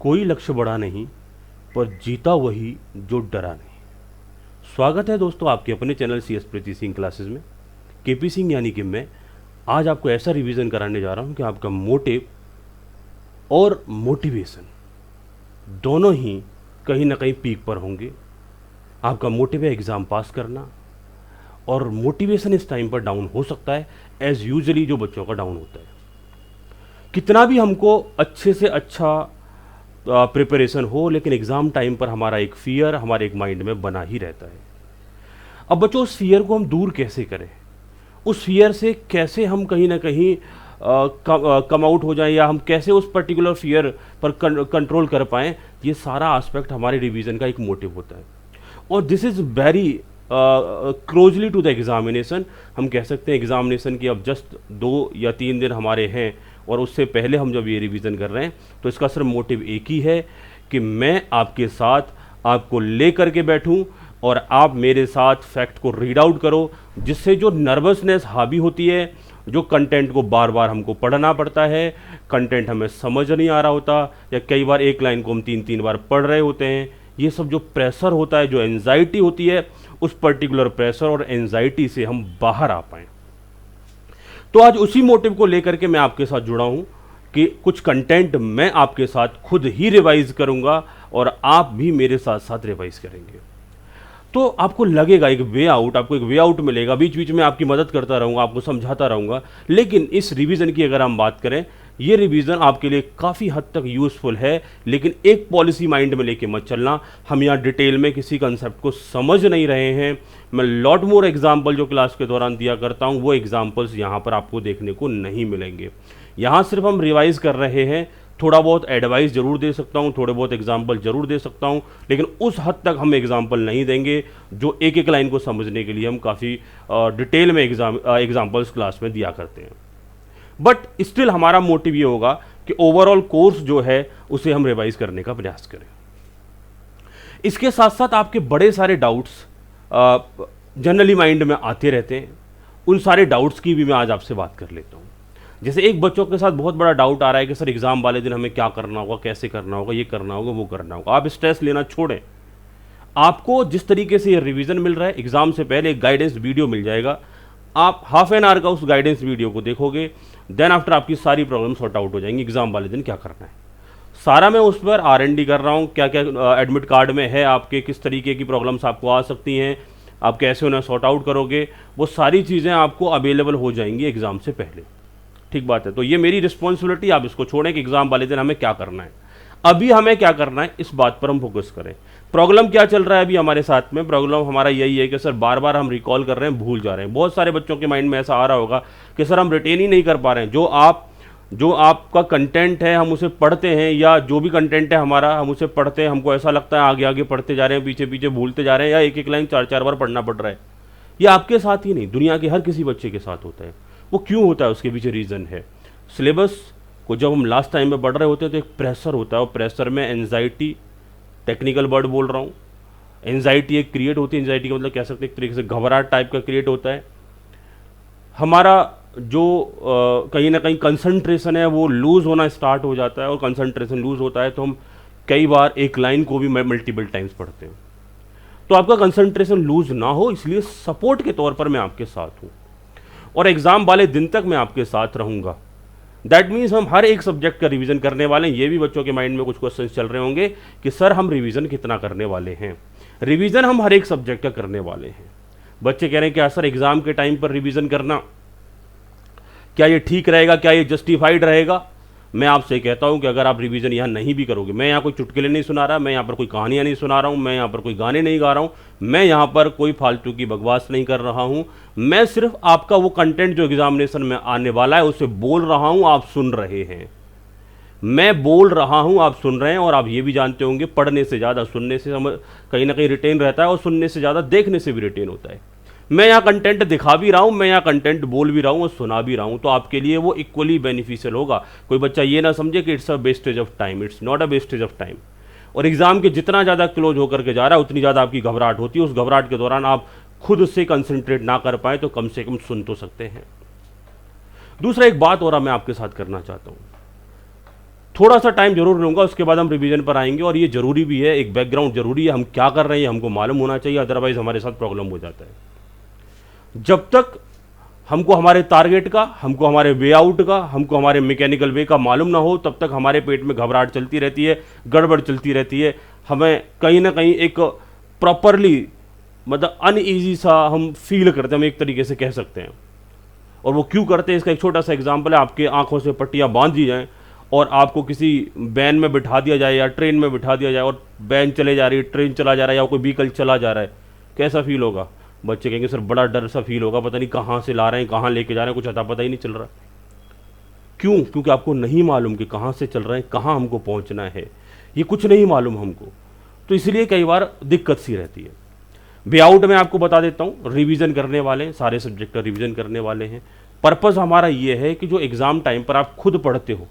कोई लक्ष्य बड़ा नहीं, पर जीता वही जो डरा नहीं। स्वागत है दोस्तों आपके अपने चैनल CS प्रीति सिंह क्लासेस में। KP सिंह यानी कि मैं आज आपको ऐसा रिवीजन कराने जा रहा हूं कि आपका मोटिव और मोटिवेशन दोनों ही कहीं ना कहीं पीक पर होंगे। आपका मोटिव है एग्ज़ाम पास करना, और मोटिवेशन इस टाइम पर डाउन हो सकता है एज़ यूजली जो बच्चों का डाउन होता है। कितना भी हमको अच्छे से अच्छा प्रिपरेशन हो, लेकिन एग्ज़ाम टाइम पर हमारा एक फियर हमारे एक माइंड में बना ही रहता है। अब बच्चों, उस फियर को हम दूर कैसे करें, उस फियर से कैसे हम कहीं ना कहीं कम आउट हो जाएं, या हम कैसे उस पर्टिकुलर फियर पर कंट्रोल कर पाएं, ये सारा एस्पेक्ट हमारे रिवीजन का एक मोटिव होता है। और this is very closely to the examination. हम कह सकते हैं एग्जामिनेशन की अब जस्ट 2 या 3 दिन हमारे हैं, और उससे पहले हम जब ये रिवीजन कर रहे हैं तो इसका सिर्फ मोटिव एक ही है कि मैं आपके साथ आपको ले करके बैठूं और आप मेरे साथ फैक्ट को रीड आउट करो, जिससे जो नर्वसनेस हावी होती है, जो कंटेंट को बार बार हमको पढ़ना पड़ता है, कंटेंट हमें समझ नहीं आ रहा होता, या कई बार एक लाइन को हम 3-3 बार पढ़ रहे होते हैं, ये सब जो प्रेशर होता है, जो एंजाइटी होती है, उस पर्टिकुलर प्रेशर और एंजाइटी से हम बाहर आ पाएँ। तो आज उसी मोटिव को लेकर के मैं आपके साथ जुड़ा हूं कि कुछ कंटेंट मैं आपके साथ खुद ही रिवाइज करूंगा और आप भी मेरे साथ साथ रिवाइज करेंगे। तो आपको लगेगा एक वे आउट, आपको एक वे आउट मिलेगा। बीच बीच में आपकी मदद करता रहूँगा, आपको समझाता रहूँगा। लेकिन इस रिवीजन की अगर हम बात करें, ये रिवीजन आपके लिए काफ़ी हद तक यूज़फुल है, लेकिन एक पॉलिसी माइंड में लेके मत चलना। हम यहाँ डिटेल में किसी कंसेप्ट को समझ नहीं रहे हैं। मैं लॉट मोर एग्जाम्पल जो क्लास के दौरान दिया करता हूँ, वो एग्जाम्पल्स यहाँ पर आपको देखने को नहीं मिलेंगे। यहाँ सिर्फ हम रिवाइज कर रहे हैं, थोड़ा बहुत एडवाइस जरूर दे सकता हूँ, थोड़े बहुत एग्जाम्पल जरूर दे सकता हूँ, लेकिन उस हद तक हम एग्जाम्पल नहीं देंगे जो एक एक लाइन को समझने के लिए हम काफ़ी डिटेल में एग्जाम्पल्स क्लास में दिया करते हैं। बट स्टिल हमारा मोटिव ये होगा कि ओवरऑल कोर्स जो है उसे हम रिवाइज करने का प्रयास करें। इसके साथ साथ आपके बड़े सारे डाउट्स जनरली माइंड में आते रहते हैं। उन सारे डाउट्स की भी मैं आज आपसे बात कर लेता हूँ। जैसे एक बच्चों के साथ बहुत बड़ा डाउट आ रहा है कि सर एग्ज़ाम वाले दिन हमें क्या करना होगा, कैसे करना होगा, ये करना होगा, वो करना होगा। आप स्ट्रेस लेना छोड़ें। आपको जिस तरीके से ये रिवीजन मिल रहा है, एग्ज़ाम से पहले एक गाइडेंस वीडियो मिल जाएगा। आप हाफ एन आवर का उस गाइडेंस वीडियो को देखोगे, देन आफ्टर आपकी सारी प्रॉब्लम सॉर्ट आउट हो जाएंगी। एग्ज़ाम वाले दिन क्या करना है सारा मैं उस पर R&D कर रहा हूँ। क्या क्या एडमिट कार्ड में है आपके, किस तरीके की प्रॉब्लम्स आपको आ सकती हैं, आप कैसे उन्हें सॉर्ट आउट करोगे, वो सारी चीज़ें आपको अवेलेबल हो जाएंगी एग्ज़ाम से पहले। ठीक बात है। तो ये मेरी रिस्पॉन्सिबिलिटी, आप इसको छोड़ें कि एग्ज़ाम वाले दिन हमें क्या करना है। अभी हमें क्या करना है, इस बात पर हम फोकस करें। प्रॉब्लम क्या चल रहा है अभी हमारे साथ में? प्रॉब्लम हमारा यही है कि सर बार बार हम रिकॉल कर रहे हैं, भूल जा रहे हैं। बहुत सारे बच्चों के माइंड में ऐसा आ रहा होगा कि सर हम रिटेन ही नहीं कर पा रहे हैं। जो आपका कंटेंट है हम उसे पढ़ते हैं, या जो भी कंटेंट है हमारा हम उसे पढ़ते हैं, हमको ऐसा लगता है आगे आगे पढ़ते जा रहे हैं, पीछे पीछे भूलते जा रहे हैं, या एक एक लाइन 4-4 बार पढ़ना पड़ रहा है। ये आपके साथ ही नहीं, दुनिया के हर किसी बच्चे के साथ होता है। वो क्यों होता है, उसके पीछे रीज़न है। सिलेबस को जब हम लास्ट टाइम में पढ़ रहे होते हैं तो एक प्रेशर होता है, और प्रेशर में एंजाइटी, टेक्निकल वर्ड बोल रहा हूँ, एंजाइटी एक क्रिएट होती है। एंजाइटी का मतलब कह सकते हैं एक तरीके से घबराहट टाइप का क्रिएट होता है। हमारा जो कहीं ना कहीं कंसंट्रेशन है वो लूज़ होना स्टार्ट हो जाता है, और कंसंट्रेशन लूज़ होता है तो हम कई बार एक लाइन को भी मल्टीपल टाइम्स पढ़ते हैं। तो आपका कंसंट्रेशन लूज़ ना हो, इसलिए सपोर्ट के तौर पर मैं आपके साथ हूँ, और एग्ज़ाम वाले दिन तक मैं आपके साथ रहूँगा। दैट मीन्स हम हर एक सब्जेक्ट का रिवीजन करने वाले हैं। ये भी बच्चों के माइंड में कुछ क्वेश्चंस चल रहे होंगे कि सर हम रिवीजन कितना करने वाले हैं। रिवीजन हम हर एक सब्जेक्ट का करने वाले हैं। बच्चे कह रहे हैं कि सर एग्जाम के टाइम पर रिवीजन करना क्या ये ठीक रहेगा, क्या ये जस्टिफाइड रहेगा? मैं आपसे कहता हूं कि अगर आप रिवीजन यहाँ नहीं भी करोगे, मैं यहाँ कोई चुटकुले नहीं सुना रहा, मैं यहाँ पर कोई कहानियाँ नहीं सुना रहा हूँ, मैं यहाँ पर कोई गाने नहीं गा रहा हूँ, मैं यहाँ पर कोई फालतू की बकवास नहीं कर रहा हूँ। मैं सिर्फ आपका वो कंटेंट जो एग्जामिनेशन में आने वाला है उसे बोल रहा हूँ, आप सुन रहे हैं। मैं बोल रहा हूँ, आप सुन रहे हैं। और आप ये भी जानते होंगे पढ़ने से ज़्यादा सुनने से कहीं ना कहीं रिटेन रहता है, और सुनने से ज़्यादा देखने से भी रिटेन होता है। मैं यहाँ कंटेंट दिखा भी रहा हूँ, मैं यहाँ कंटेंट बोल भी रहा हूँ और सुना भी रहा हूँ, तो आपके लिए वो इक्वली बेनिफिशियल होगा। कोई बच्चा ये ना समझे कि it's a wastage of time, it's not a wastage of time. और एग्जाम के जितना ज़्यादा क्लोज होकर के जा रहा है उतनी ज़्यादा आपकी घबराहट होती है। उस घबराहट के दौरान आप खुद से कंसंट्रेट ना कर पाए तो कम से कम सुन तो सकते हैं। दूसरा एक बात और मैं आपके साथ करना चाहता हूँ, थोड़ा सा टाइम जरूर लूँगा, उसके बाद हम रिवीजन पर आएंगे। और ये ज़रूरी भी है, एक बैकग्राउंड ज़रूरी है, हम क्या कर रहे हैं हमको मालूम होना चाहिए, अदरवाइज हमारे साथ प्रॉब्लम हो जाता है। जब तक हमको हमारे टारगेट का, हमको हमारे वे आउट का, हमको हमारे मैकेनिकल वे का मालूम ना हो, तब तक हमारे पेट में घबराहट चलती रहती है, गड़बड़ चलती रहती है। हमें कहीं ना कहीं एक प्रॉपरली मतलब अनईजी सा हम फील करते हैं, हम एक तरीके से कह सकते हैं। और वो क्यों करते हैं, इसका एक छोटा सा एग्जाम्पल है। आपके आंखों से पट्टियाँ बांध दी जाएँ और आपको किसी वैन में बिठा दिया जाए या ट्रेन में बिठा दिया जाए, और वैन चले जा रही है, ट्रेन चला जा रहा है, या कोई व्हीकल चला जा रहा है, कैसा फील होगा? बच्चे कहेंगे सर बड़ा डर सा फील होगा, पता नहीं कहाँ से ला रहे हैं, कहाँ लेके जा रहे हैं, कुछ अता पता ही नहीं चल रहा। क्यों? क्योंकि आपको नहीं मालूम कि कहाँ से चल रहे हैं, कहाँ हमको पहुँचना है, ये कुछ नहीं मालूम हमको। तो इसलिए कई बार दिक्कत सी रहती है। वे आउट में आपको बता देता हूँ, रिवीजन करने वाले हैं, सारे सब्जेक्ट का रिवीजन करने वाले हैं। पर्पज़ हमारा ये है कि जो एग्ज़ाम टाइम पर आप खुद पढ़ते हो,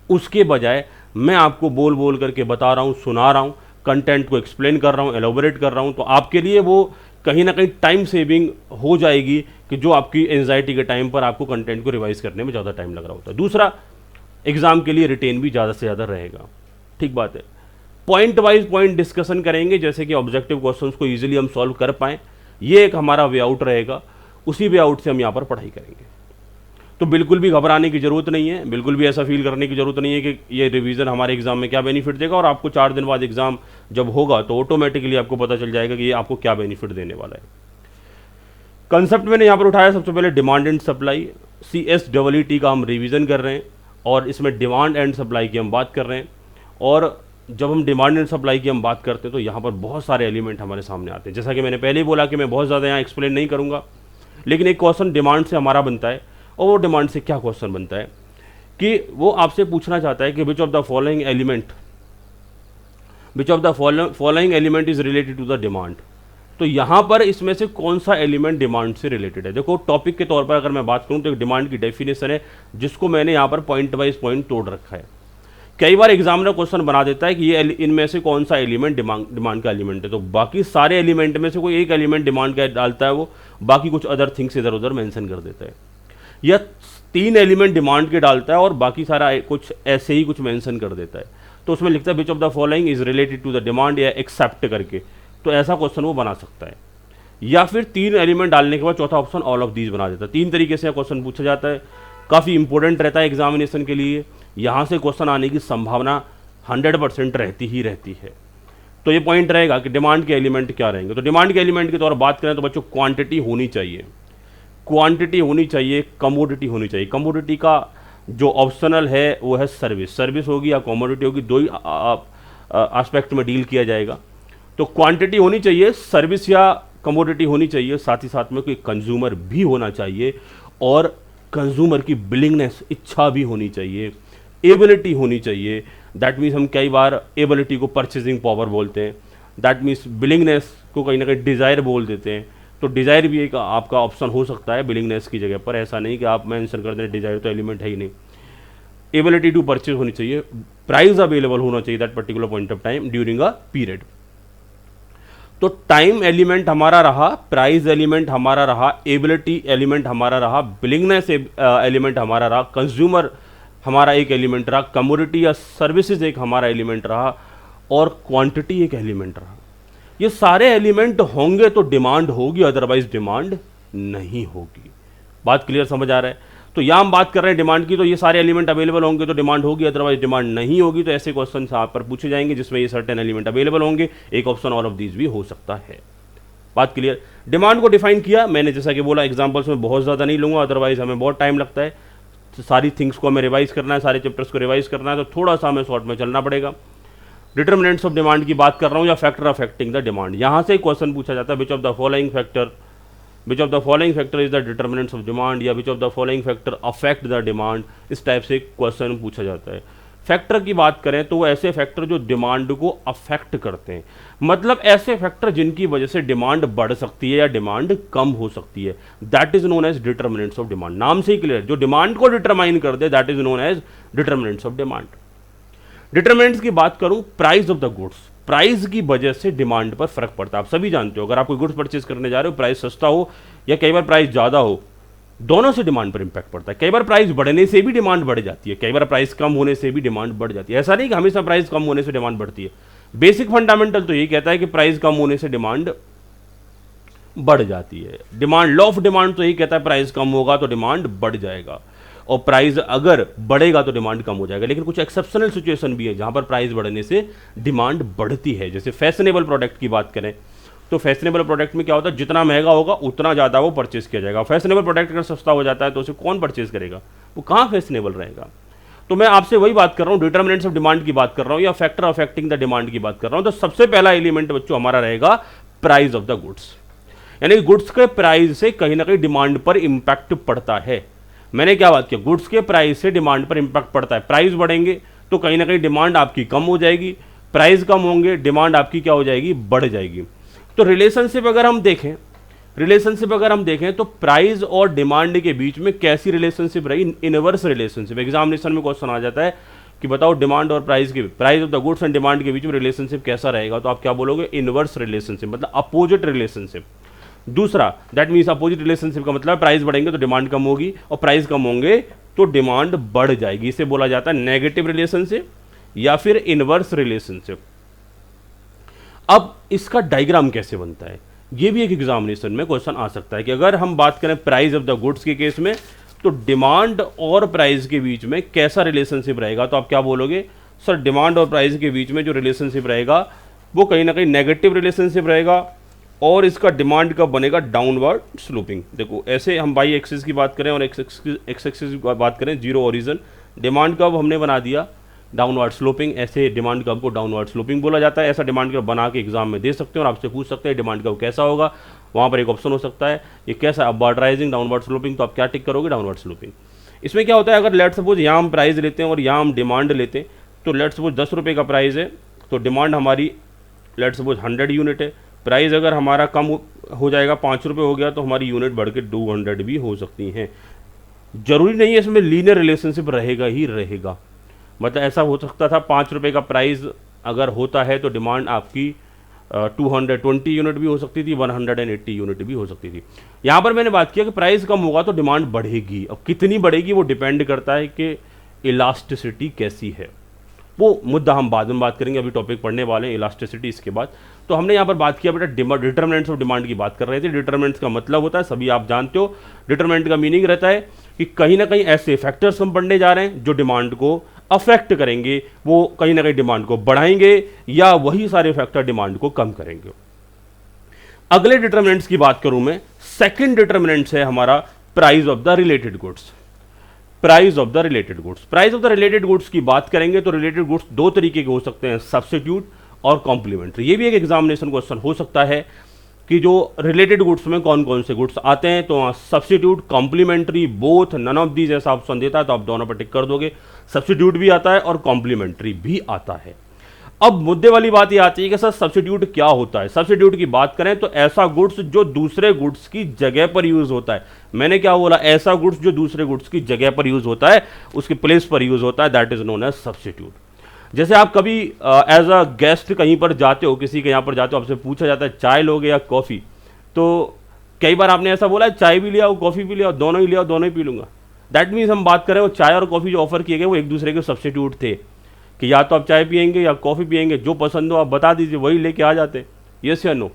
उसके बजाय मैं आपको बोल बोल करके बता रहा हूँ, सुना रहा हूँ, कंटेंट को एक्सप्लेन कर रहा हूँ, एलोबरेट कर रहा हूँ, तो आपके लिए वो कहीं ना कहीं टाइम सेविंग हो जाएगी, कि जो आपकी एंजाइटी के टाइम पर आपको कंटेंट को रिवाइज करने में ज़्यादा टाइम लग रहा होता है। दूसरा, एग्ज़ाम के लिए रिटेन भी ज़्यादा से ज़्यादा रहेगा। ठीक बात है। पॉइंट वाइज पॉइंट डिस्कशन करेंगे, जैसे कि ऑब्जेक्टिव क्वेश्चंस को ईजिली हम सॉल्व कर पाएँ, ये एक हमारा वे आउट रहेगा। उसी वे आउट से हम यहाँ पर पढ़ाई करेंगे। तो बिल्कुल भी घबराने की ज़रूरत नहीं है, बिल्कुल भी ऐसा फील करने की ज़रूरत नहीं है कि ये रिवीजन हमारे एग्जाम में क्या बेनिफिट देगा, और आपको 4 दिन बाद एग्जाम जब होगा तो ऑटोमेटिकली आपको पता चल जाएगा कि ये आपको क्या बेनिफिट देने वाला है। कंसेप्ट मैंने यहाँ पर उठाया सबसे पहले डिमांड एंड सप्लाई, CSEET का हम रिवीजन कर रहे हैं, और इसमें डिमांड एंड सप्लाई की हम बात कर रहे हैं। और जब हम डिमांड एंड सप्लाई की हम बात करते हैं तो यहाँ पर बहुत सारे एलिमेंट हमारे सामने आते हैं। जैसा कि मैंने पहले ही बोला कि मैं बहुत ज़्यादा यहाँ एक्सप्लेन नहीं करूँगा, लेकिन एक क्वेश्चन डिमांड से हमारा बनता है। और वो डिमांड से क्या क्वेश्चन बनता है कि वो आपसे पूछना चाहता है कि which of the following element is related to the demand. तो यहाँ पर इसमें से कौन सा एलिमेंट डिमांड से रिलेटेड है। देखो, टॉपिक के तौर पर अगर मैं बात करूँ तो डिमांड की डेफिनेशन है, जिसको मैंने यहाँ पर पॉइंट वाइज पॉइंट तोड़ रखा है। कई बार एग्जामिनर क्वेश्चन बना देता है कि ये इनमें से कौन सा एलिमेंट डिमांड का एलिमेंट है, तो बाकी सारे एलिमेंट में से कोई एक एलिमेंट डिमांड का डालता है, वो बाकी कुछ अदर थिंग्स इधर उधर मेंशन कर देता है। या 3 एलिमेंट डिमांड के डालता है और बाकी सारा कुछ ऐसे ही कुछ मेंशन कर देता है, तो उसमें लिखता है which of the following is related to the demand, या एक्सेप्ट करके। तो ऐसा क्वेश्चन वो बना सकता है। या फिर 3 एलिमेंट डालने के बाद चौथा ऑप्शन ऑल ऑफ दीज बना देता है। 3 तरीके से क्वेश्चन पूछा जाता है, काफ़ी इंपॉर्टेंट रहता है एग्जामिनेशन के लिए। यहाँ से क्वेश्चन आने की संभावना 100% रहती है। तो ये पॉइंट रहेगा कि डिमांड के एलिमेंट क्या रहेंगे। तो डिमांड के एलिमेंट की तौर पर बात करें तो बच्चों क्वांटिटी होनी चाहिए, कमोडिटी होनी चाहिए। कमोडिटी का जो ऑप्शनल है वो है सर्विस होगी या कमोडिटी होगी, 2 ही एस्पेक्ट में डील किया जाएगा। तो क्वांटिटी होनी चाहिए, सर्विस या कमोडिटी होनी चाहिए, साथ ही साथ में कोई कंज्यूमर भी होना चाहिए, और कंज्यूमर की बिलिंगनेस, इच्छा भी होनी चाहिए, एबिलिटी होनी चाहिए। दैट मीन्स हम कई बार एबिलिटी को परचेजिंग पावर बोलते हैं, दैट मीन्स बिलिंगनेस को कहीं ना कहीं डिज़ायर बोल देते हैं। तो डिज़ायर भी एक आपका ऑप्शन हो सकता है बिलिंगनेस की जगह पर। ऐसा नहीं कि आप मेंशन कर दें डिज़ायर तो एलिमेंट है ही नहीं। एबिलिटी टू परचेज होनी चाहिए, प्राइस अवेलेबल होना चाहिए that particular point of time during a period. तो टाइम एलिमेंट हमारा रहा, प्राइस एलिमेंट हमारा रहा, एबिलिटी एलिमेंट हमारा रहा, बिलिंगनेस एलिमेंट हमारा रहा, कंज्यूमर हमारा एक एलिमेंट रहा, कमोडिटी या सर्विसेज एक हमारा एलिमेंट रहा, और क्वांटिटी एक एलिमेंट रहा। ये सारे एलिमेंट होंगे तो डिमांड होगी, अदरवाइज डिमांड नहीं होगी। बात क्लियर समझ आ रहा है? तो यहाँ हम बात कर रहे हैं डिमांड की, तो ये सारे एलिमेंट अवेलेबल होंगे तो डिमांड होगी, अदरवाइज डिमांड नहीं होगी। तो ऐसे क्वेश्चन यहाँ पर पूछे जाएंगे जिसमें ये सर्टेन एलिमेंट अवेलेबल होंगे, एक ऑप्शन ऑल ऑफ दीज भी हो सकता है। बात क्लियर? डिमांड को डिफाइन किया मैंने, जैसा कि बोला एग्जाम्पल्स में बहुत ज़्यादा नहीं लूँगा, अदरवाइज हमें बहुत टाइम लगता है। तो सारी थिंग्स को हमें रिवाइज करना है, सारे चैप्टर्स को रिवाइज करना है, तो थोड़ा सा हमें शॉर्ट में चलना पड़ेगा। डिटर्मिनेंट्स ऑफ डिमांड की बात कर रहा हूँ, या फैक्टर अफेक्टिंग द डिमांड। यहाँ से क्वेश्चन पूछा जाता है which of the following factor is the determinants of demand, या which of the following factor affect the demand. इस टाइप से क्वेश्चन पूछा जाता है। फैक्टर की बात करें तो वो ऐसे फैक्टर जो डिमांड को अफेक्ट करते हैं, मतलब ऐसे फैक्टर जिनकी वजह से डिमांड बढ़ सकती है या डिमांड कम हो सकती है, that is known as determinants of demand. नाम से ही क्लियर, जो डिमांड को डिटरमाइन कर दे that is known as determinants of demand. Determinants की बात करूं, price of the goods, price की वजह से डिमांड पर फर्क पड़ता है। आप सभी जानते हो, अगर आप कोई गुड्स परचेज करने जा रहे हो, प्राइस सस्ता हो या कई बार प्राइस ज़्यादा हो, दोनों से डिमांड पर इंपैक्ट पड़ता है। कई बार प्राइस बढ़ने से भी डिमांड बढ़ जाती है, कई बार प्राइस कम होने से भी डिमांड बढ़ जाती है। ऐसा नहीं कि हमेशा प्राइस कम होने से डिमांड बढ़ती है। बेसिक फंडामेंटल तो यही कहता है कि प्राइस कम होने से डिमांड बढ़ जाती है। डिमांड, लॉ ऑफ डिमांड तो यही कहता है प्राइस कम होगा तो डिमांड बढ़ जाएगा, और प्राइस अगर बढ़ेगा तो डिमांड कम हो जाएगा। लेकिन कुछ एक्सेप्शनल सिचुएशन भी है जहां पर प्राइस बढ़ने से डिमांड बढ़ती है। जैसे फैशनेबल प्रोडक्ट की बात करें तो फैशनेबल प्रोडक्ट में क्या होता है, जितना महंगा होगा उतना ज़्यादा वो परचेज किया जाएगा। फैशनेबल प्रोडक्ट अगर सस्ता हो जाता है तो उसे कौन परचेज करेगा, वो कहाँ फैशनेबल रहेगा। तो मैं आपसे वही बात कर रहा हूँ, डिटर्मिनेंट्स ऑफ डिमांड की बात कर रहा हूँ या फैक्टर अफेक्टिंग द डिमांड की बात कर रहा हूँ। तो सबसे पहला एलिमेंट बच्चों हमारा रहेगा प्राइस ऑफ द गुड्स, यानी गुड्स के प्राइस से कहीं ना कहीं डिमांड पर इंपैक्ट पड़ता है। मैंने क्या बात किया, गुड्स के प्राइस से डिमांड पर इंपैक्ट पड़ता है। प्राइस बढ़ेंगे तो कहीं ना कहीं डिमांड आपकी कम हो जाएगी, प्राइस कम होंगे डिमांड आपकी क्या हो जाएगी, बढ़ जाएगी। तो रिलेशनशिप अगर हम देखें तो प्राइस और डिमांड के बीच में कैसी रिलेशनशिप रही, इनवर्स रिलेशनशिप। एग्जामिनेशन में क्वेश्चन आ जाता है कि बताओ डिमांड और प्राइस के, price of the goods and demand के बीच में रिलेशनशिप कैसा रहेगा, तो आप क्या बोलोगे, इनवर्स रिलेशनशिप, मतलब अपोजिट रिलेशनशिप। दूसरा, दैट मीन्स अपोजिट रिलेशनशिप का मतलब प्राइस बढ़ेंगे तो डिमांड कम होगी और प्राइस कम होंगे तो डिमांड बढ़ जाएगी। इसे बोला जाता है नेगेटिव रिलेशनशिप या फिर इनवर्स रिलेशनशिप। अब इसका डायग्राम कैसे बनता है, ये भी एक एग्जामिनेशन में क्वेश्चन आ सकता है कि अगर हम बात करें प्राइस ऑफ द गुड्स के केस में तो डिमांड और प्राइस के बीच में कैसा रिलेशनशिप रहेगा, तो आप क्या बोलोगे, सर डिमांड और प्राइस के बीच में जो रिलेशनशिप रहेगा वो कहीं ना कहीं नेगेटिव रिलेशनशिप रहेगा और इसका डिमांड कब बनेगा, डाउनवर्ड स्लोपिंग। देखो ऐसे हम वाई एक्सिस की बात करें और एक्स एक्सिस की बात करें, जीरो ओरिजिन, डिमांड कब हमने बना दिया डाउनवर्ड स्लोपिंग, ऐसे डिमांड कर्व को डाउनवर्ड स्लोपिंग बोला जाता है। ऐसा डिमांड कर्व बना के एग्जाम में दे सकते हैं और आपसे पूछ सकते हैं डिमांड कर्व कैसा होगा, वहाँ पर एक ऑप्शन हो सकता है ये कैसा, अपवर्ड राइजिंग, डाउनवर्ड स्लोपिंग, तो आप क्या टिक करोगे, डाउनवर्ड स्लोपिंग। इसमें क्या होता है, अगर लेट सपोज यहाँ हम प्राइस लेते हैं और यहाँ हम डिमांड लेते हैं, तो लेट सपोज 10 रुपये का प्राइस है तो डिमांड हमारी लेट सपोज 100 यूनिट है। प्राइस अगर हमारा कम हो जाएगा, 5 रुपये हो गया तो हमारी यूनिट बढ़ के 200 भी हो सकती हैं। जरूरी नहीं है इसमें लीनियर रिलेशनशिप रहेगा ही रहेगा, मतलब ऐसा हो सकता था 5 रुपये का प्राइस अगर होता है तो डिमांड आपकी 220 यूनिट भी हो सकती थी, 180 यूनिट भी हो सकती थी। यहाँ पर मैंने बात किया कि प्राइस कम होगा तो डिमांड बढ़ेगी। अब कितनी बढ़ेगी वो डिपेंड करता है कि इलास्टिसिटी कैसी है, वो मुद्दा हम बाद में बात करेंगे, अभी टॉपिक पढ़ने वाले हैं इलास्टिसिटी इसके बाद। तो हमने यहाँ पर बात किया बेटा डिटरमिनेंट्स ऑफ डिमांड की बात कर रहे थे। डिटरमिनेंट्स का मतलब होता है, सभी आप जानते हो, डिटरमिनेंट का मीनिंग रहता है कि कहीं ना कहीं ऐसे फैक्टर्स हम पढ़ने जा रहे हैं जो डिमांड को अफेक्ट करेंगे, वो कहीं ना कहीं डिमांड को बढ़ाएंगे या वही सारे फैक्टर डिमांड को कम करेंगे। अगले डिटरमिनेंट्स की बात करूं मैं, सेकंड डिटरमिनेंट्स है हमारा price of the related goods. Price of the related goods, price of the related goods की बात करेंगे तो रिलेटेड गुड्स दो तरीके के हो सकते हैं, सब्स्टिट्यूट और कॉम्प्लीमेंट्री। ये भी एक एग्जामिनेशन क्वेश्चन हो सकता है कि जो रिलेटेड गुड्स में कौन कौन से गुड्स आते हैं, तो substitute, complementary, both, none of these ऐसा ऑप्शन देता है तो आप दोनों पर टिक कर दोगे। सब्स्टिट्यूट भी आता है और कॉम्प्लीमेंट्री भी आता है। अब मुद्दे वाली बात ये आती है कि सर सब्स्टिट्यूट क्या होता है। सब्स्टिट्यूट की बात करें तो ऐसा गुड्स जो दूसरे गुड्स की जगह पर यूज होता है। मैंने क्या बोला, ऐसा गुड्स जो दूसरे गुड्स की जगह पर यूज होता है, उसके प्लेस पर यूज होता है, that is known as substitute. जैसे आप कभी एज अ गेस्ट कहीं पर जाते हो, किसी के यहाँ पर जाते हो, आपसे पूछा जाता है चाय लोगे या कॉफ़ी, तो कई बार आपने ऐसा बोला चाय भी ले आओ कॉफ़ी भी ले आओ, दोनों ही ले आओ, दोनों ही पी लूँगा। दैट मीन्स हम बात करें वो चाय और कॉफ़ी जो ऑफर किए गए वो एक दूसरे के सब्स्टिट्यूट थे कि या तो आप चाय पियेंगे या कॉफ़ी पियेंगे, जो पसंद हो आप बता दीजिए, वही लेके आ जाते, यस या नो।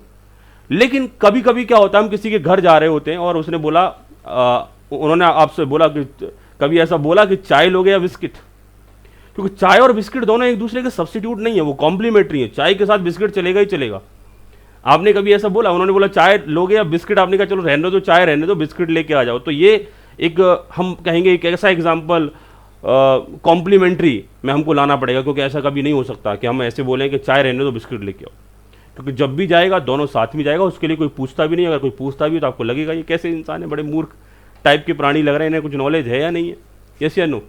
लेकिन कभी कभी क्या होता है, हम किसी के घर जा रहे होते हैं और उसने बोला उन्होंने आपसे बोला कि कभी ऐसा बोला कि चाय लोगे या बिस्किट, क्योंकि चाय और बिस्किट दोनों एक दूसरे के सब्स्टिट्यूट नहीं है, वो कॉम्प्लीमेंट्री है। चाय के साथ बिस्किट चलेगा ही चलेगा। आपने कभी ऐसा बोला, उन्होंने बोला चाय लोगे या बिस्किट, आपने कहा चलो रहने दो चाय, रहने दो बिस्किट लेके आ जाओ। तो ये एक हम कहेंगे एक ऐसा एग्जाम्पल कॉम्प्लीमेंट्री में हमको लाना पड़ेगा, क्योंकि ऐसा कभी नहीं हो सकता कि हम ऐसे बोलें कि चाय रहने दो बिस्किट लेके आओ, क्योंकि जब भी जाएगा दोनों साथ में जाएगा, उसके लिए कोई पूछता भी नहीं। अगर कोई पूछता भी तो आपको लगेगा ये कैसे इंसान है, बड़े मूर्ख टाइप के प्राणी लग रहे हैं, इन्हें कुछ नॉलेज है या नहीं है, यस या नो।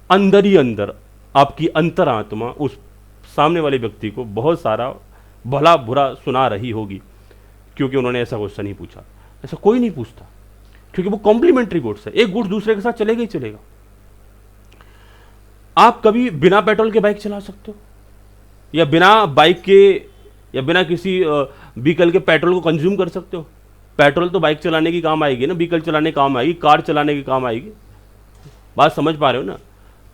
अंदर ही अंदर आपकी अंतरात्मा उस सामने वाले व्यक्ति को बहुत सारा भला बुरा सुना रही होगी, क्योंकि उन्होंने ऐसा क्वेश्चन ही पूछा। ऐसा कोई नहीं पूछता, क्योंकि वो कॉम्प्लीमेंट्री गुड्स है, एक गुड्स दूसरे के साथ चलेगा ही चलेगा। आप कभी बिना पेट्रोल के बाइक चला सकते हो, या बिना बाइक के या बिना किसी व्हीकल के पेट्रोल को कंज्यूम कर सकते हो? पेट्रोल तो बाइक चलाने की काम आएगी ना, व्हीकल चलाने के काम आएगी, कार चलाने के काम आएगी। बात समझ पा रहे हो ना?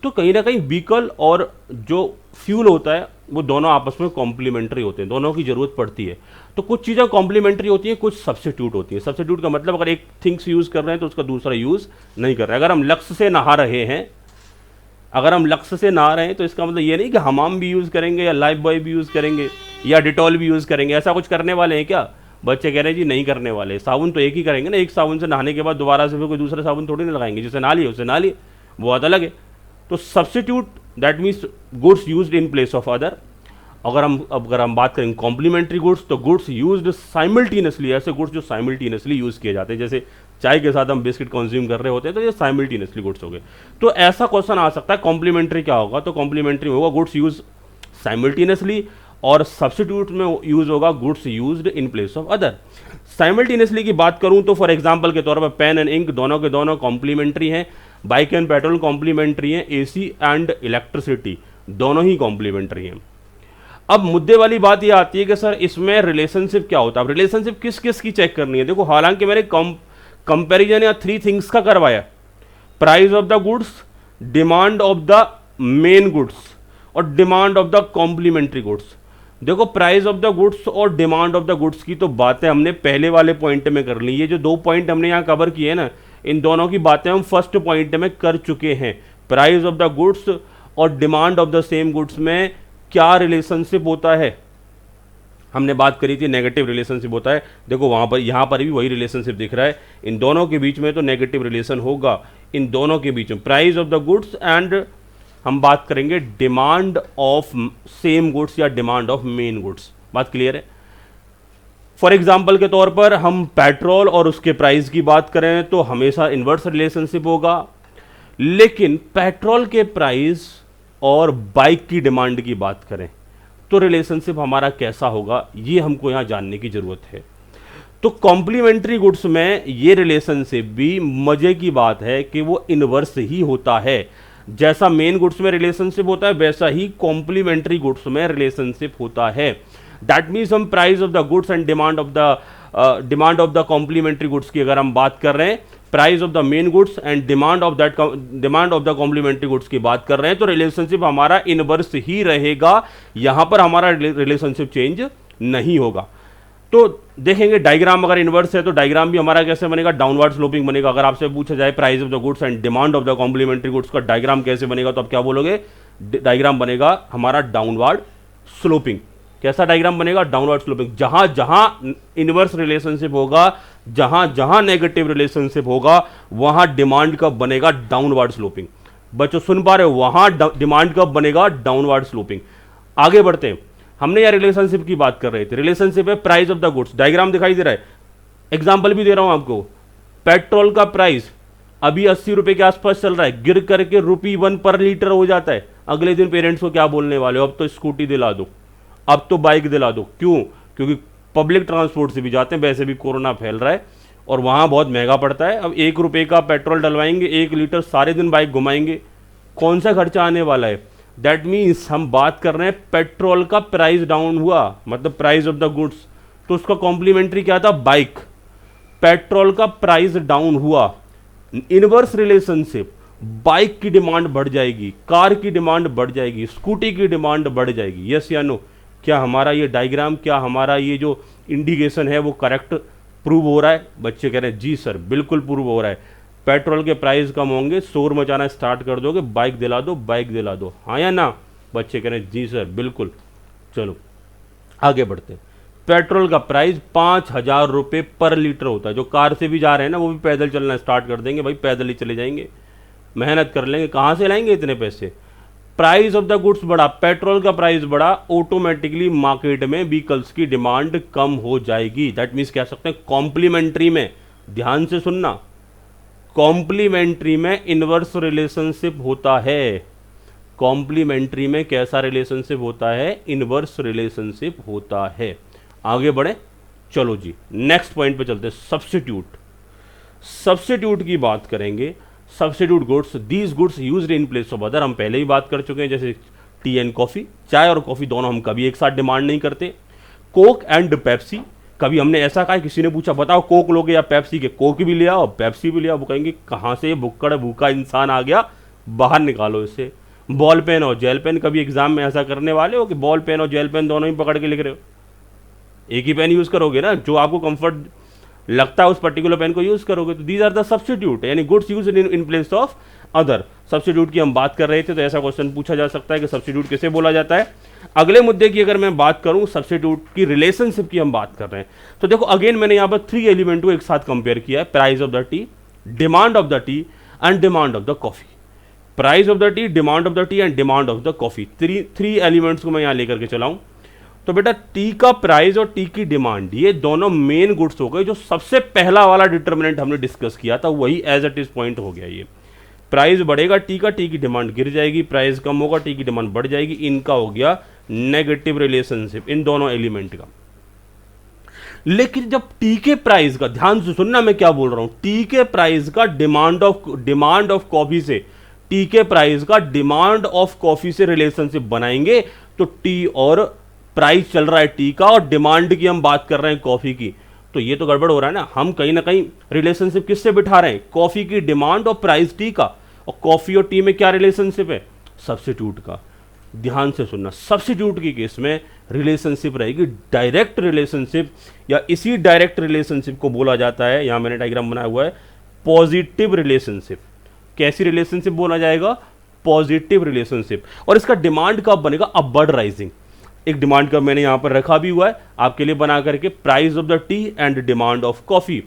तो कहीं ना कहीं व्हीकल और जो फ्यूल होता है वो दोनों आपस में कॉम्प्लीमेंट्री होते हैं, दोनों की जरूरत पड़ती है। तो कुछ चीज़ें कॉम्प्लीमेंट्री होती हैं, कुछ सब्स्टिट्यूट होती हैं। सब्स्टिट्यूट का मतलब अगर एक थिंग्स यूज़ कर रहे हैं तो उसका दूसरा यूज़ नहीं कर रहे हैं। अगर हम लक्ष्य से नहा रहे हैं, अगर हम लक्ष्य से नहा रहे हैं तो इसका मतलब ये नहीं कि हमाम भी यूज़ करेंगे या लाइफ बॉय भी यूज़ करेंगे या डिटॉल भी यूज़ करेंगे। ऐसा कुछ करने वाले हैं क्या? बच्चे कह रहे हैं जी नहीं करने वाले। साबुन तो एक ही करेंगे ना, एक साबुन से नहाने के बाद दोबारा से फिर कोई दूसरा साबुन थोड़ी ना लगाएंगे। जिसे नहा लिए उसे नहा लिए, वो बात अलग है। तो substitute that means goods used in place of other. अगर हम बात करें कॉम्प्लीमेंट्री गुड्स, तो गुड्स यूज्ड साइमल्टेनियसली, ऐसे गुड्स जो साइमल्टेनियसली यूज़ किए जाते हैं। जैसे चाय के साथ हम बिस्किट कंज्यूम कर रहे होते हैं तो ये साइमल्टेनियसली गुड्स हो गए। तो ऐसा क्वेश्चन आ सकता है कॉम्प्लीमेंट्री क्या होगा? तो कॉम्प्लीमेंट्री होगा गुड्स यूज साइमल्टेनियसली, और सब्स्टिट्यूट में यूज होगा goods used in place of other. Simultaneously की बात करूं तो फॉर एग्जांपल के तौर पर पेन एंड इंक दोनों के दोनों कॉम्प्लीमेंट्री हैं, बाइक एंड पेट्रोल कॉम्प्लीमेंट्री हैं, एसी एंड इलेक्ट्रिसिटी दोनों ही कॉम्प्लीमेंट्री हैं। अब मुद्दे वाली बात यह आती है कि सर इसमें रिलेशनशिप क्या होता है? अब रिलेशनशिप किस किस की चेक करनी है? देखो, हालांकि मैंने कंपैरिजन या 3 थिंग्स का करवाया, price of the goods, demand of the main goods और demand of the complementary goods. देखो, प्राइस ऑफ द गुड्स और डिमांड ऑफ द गुड्स की तो बातें हमने पहले वाले पॉइंट में कर ली। ये जो 2 पॉइंट हमने यहाँ कवर किए ना, इन दोनों की बातें हम फर्स्ट पॉइंट में कर चुके हैं। प्राइस ऑफ द गुड्स और demand of the same goods में क्या रिलेशनशिप होता है, हमने बात करी थी नेगेटिव रिलेशनशिप होता है। देखो वहां पर, यहां पर भी वही रिलेशनशिप दिख रहा है। इन दोनों के बीच में तो नेगेटिव रिलेशन होगा, इन दोनों के बीच में price of the goods and हम बात करेंगे डिमांड ऑफ सेम गुड्स या डिमांड ऑफ मेन गुड्स। बात क्लियर है? फॉर एग्जाम्पल के तौर पर हम पेट्रोल और उसके प्राइस की बात करें तो हमेशा इन्वर्स रिलेशनशिप होगा, लेकिन पेट्रोल के प्राइस और बाइक की डिमांड की बात करें तो रिलेशनशिप हमारा कैसा होगा, ये हमको यहां जानने की जरूरत है। तो कॉम्प्लीमेंट्री गुड्स में ये रिलेशनशिप भी मजे की बात है कि वो इनवर्स ही होता है। जैसा मेन गुड्स में रिलेशनशिप होता है वैसा ही कॉम्प्लीमेंट्री गुड्स में रिलेशनशिप होता है। दैट मीन्स हम price of the goods and demand of the complementary goods की अगर हम बात कर रहे हैं, price of the main goods and demand of the complementary goods की बात कर रहे हैं, तो रिलेशनशिप हमारा इनवर्स ही रहेगा। यहां पर हमारा रिलेशनशिप चेंज नहीं होगा। तो देखेंगे डायग्राम अगर इनवर्स है तो डायग्राम भी हमारा कैसे बनेगा? डाउनवर्ड स्लोपिंग बनेगा। अगर आपसे पूछा जाए price of the goods and demand of the complementary goods का डायग्राम कैसे बनेगा, तो आप क्या बोलोगे? डायग्राम बनेगा हमारा डाउनवर्ड स्लोपिंग। कैसा डायग्राम बनेगा? Downward sloping. जहां जहां इनवर्स रिलेशनशिप होगा, जहां जहां नेगेटिव रिलेशनशिप होगा, वहां डिमांड कब बनेगा? Downward sloping. बच्चों सुन पा रहे हो? वहां डिमांड कब बनेगा? Downward sloping. आगे बढ़ते हैं। हमने यार रिलेशनशिप की बात कर रहे थे। रिलेशनशिप है price of the goods. Diagram दिखाई दे रहा है, एग्जांपल भी दे रहा हूं आपको। पेट्रोल का प्राइस अभी 80 रुपए के आसपास चल रहा है, गिर करके ₹1 पर लीटर हो जाता है। अगले दिन पेरेंट्स को क्या बोलने वाले हो? अब तो स्कूटी दिला दो, अब तो बाइक दिला दो। क्यों? क्योंकि पब्लिक ट्रांसपोर्ट से भी जाते हैं, वैसे भी कोरोना फैल रहा है और वहां बहुत महंगा पड़ता है। अब ₹1 का पेट्रोल डलवाएंगे, 1 लीटर, सारे दिन बाइक घुमाएंगे, कौन सा खर्चा आने वाला है? दैट मीन्स हम बात कर रहे हैं पेट्रोल का प्राइस डाउन हुआ, मतलब प्राइस ऑफ द गुड्स, तो उसका कॉम्प्लीमेंट्री क्या था? बाइक। पेट्रोल का प्राइस डाउन हुआ, इनवर्स रिलेशनशिप, बाइक की डिमांड बढ़ जाएगी, कार की डिमांड बढ़ जाएगी, स्कूटी की डिमांड बढ़ जाएगी। यस या नो? क्या हमारा ये डायग्राम, क्या हमारा ये जो इंडिकेशन है वो करेक्ट प्रूव हो रहा है? बच्चे कह रहे हैं जी सर बिल्कुल प्रूव हो रहा है। पेट्रोल के प्राइस कम होंगे, शोर मचाना स्टार्ट कर दोगे, बाइक दिला दो, बाइक दिला दो, हाँ या ना? बच्चे कह रहे हैं जी सर बिल्कुल। चलो आगे बढ़ते हैं। पेट्रोल का प्राइस 5,000 रुपये पर लीटर होता है। जो कार से भी जा रहे हैं ना वो भी पैदल चलना स्टार्ट कर देंगे, भाई पैदल ही चले जाएंगे, मेहनत कर लेंगे, कहाँ से लाएंगे इतने पैसे? प्राइस ऑफ द गुड्स बढ़ा, पेट्रोल का प्राइस बढ़ा, ऑटोमेटिकली मार्केट में व्हीकल्स की डिमांड कम हो जाएगी। दैट मीन्स कह सकते हैं कॉम्प्लीमेंट्री में, ध्यान से सुनना, कॉम्प्लीमेंट्री में इनवर्स रिलेशनशिप होता है। कॉम्प्लीमेंट्री में कैसा रिलेशनशिप होता है? इनवर्स रिलेशनशिप होता है। आगे बढ़े, चलो जी नेक्स्ट पॉइंट पे चलते हैं। सब्स्टिट्यूट। सब्स्टिट्यूट की बात करेंगे। Substitute goods, these goods used in place of other, हम पहले ही बात कर चुके हैं। जैसे टी एंड कॉफी, चाय और कॉफी दोनों हम कभी एक साथ डिमांड नहीं करते। कोक एंड पेप्सी कभी हमने ऐसा कहा, किसी ने पूछा बताओ कोक लोगे या पेप्सी के, कोक भी ले आओ पेप्सी भी ले आओ, वो कहेंगे कहाँ से ये भुक्कड़ भूखा इंसान आ गया, बाहर निकालो इससे। बॉल पेन और जेल पेन, कभी एग्जाम में ऐसा करने वाले हो कि बॉल पेन और जेल पेन दोनों ही पकड़ के लिख रहे हो? एक ही पेन यूज करोगे ना, जो आपको कंफर्ट लगता है उस पर्टिकुलर पेन को यूज करोगे। तो दीज आर द सब्स्टिट्यूट, यानी goods use in place of other. Substitute की हम बात कर रहे थे, तो ऐसा क्वेश्चन पूछा जा सकता है कि सब्स्टिट्यूट किसे बोला जाता है। अगले मुद्दे की अगर मैं बात करूं, सब्स्टिट्यूट की रिलेशनशिप की हम बात कर रहे हैं, तो देखो अगेन मैंने यहां पर 3 एलिमेंट को एक साथ कंपेयर किया है, price of the T, demand of the T and demand of the coffee. Price of the T, demand of the T and demand of the coffee, three elements को मैं यहां लेकर के चलाऊं। तो बेटा टी का प्राइस और टी की डिमांड, ये दोनों मेन गुड्स हो गए। जो सबसे पहला वाला डिटर्मिनेंट हमने डिस्कस किया था वही एज इट इज पॉइंट हो गया। ये प्राइस बढ़ेगा टी का, टी की डिमांड गिर जाएगी, प्राइस कम होगा, टी की डिमांड बढ़ जाएगी। इनका हो गया नेगेटिव रिलेशनशिप इन दोनों एलिमेंट का। लेकिन जब टी के प्राइस का, ध्यान से सुनना मैं क्या बोल रहा हूं, टी के प्राइस का डिमांड ऑफ कॉफी से, टी के प्राइस का डिमांड ऑफ कॉफी से रिलेशनशिप बनाएंगे, तो टी और प्राइस चल रहा है टी का और डिमांड की हम बात कर रहे हैं कॉफी की, तो ये तो गड़बड़ हो रहा है ना। हम कहीं ना कहीं रिलेशनशिप किससे बिठा रहे हैं, कॉफी की डिमांड और प्राइस टी का, और कॉफी और टी में क्या रिलेशनशिप है, सब्स्टिट्यूट का। ध्यान से सुनना, सब्स्टिट्यूट की केस में रिलेशनशिप रहेगी डायरेक्ट रिलेशनशिप, या इसी डायरेक्ट रिलेशनशिप को बोला जाता है, यहां मैंने डायग्राम बनाया हुआ है, पॉजिटिव रिलेशनशिप। कैसी रिलेशनशिप बोला जाएगा, पॉजिटिव रिलेशनशिप। और इसका डिमांड कब बनेगा, अपवर्ड राइजिंग। एक डिमांड का मैंने यहां पर रखा भी हुआ है आपके लिए बना करके, price of the T and demand of coffee.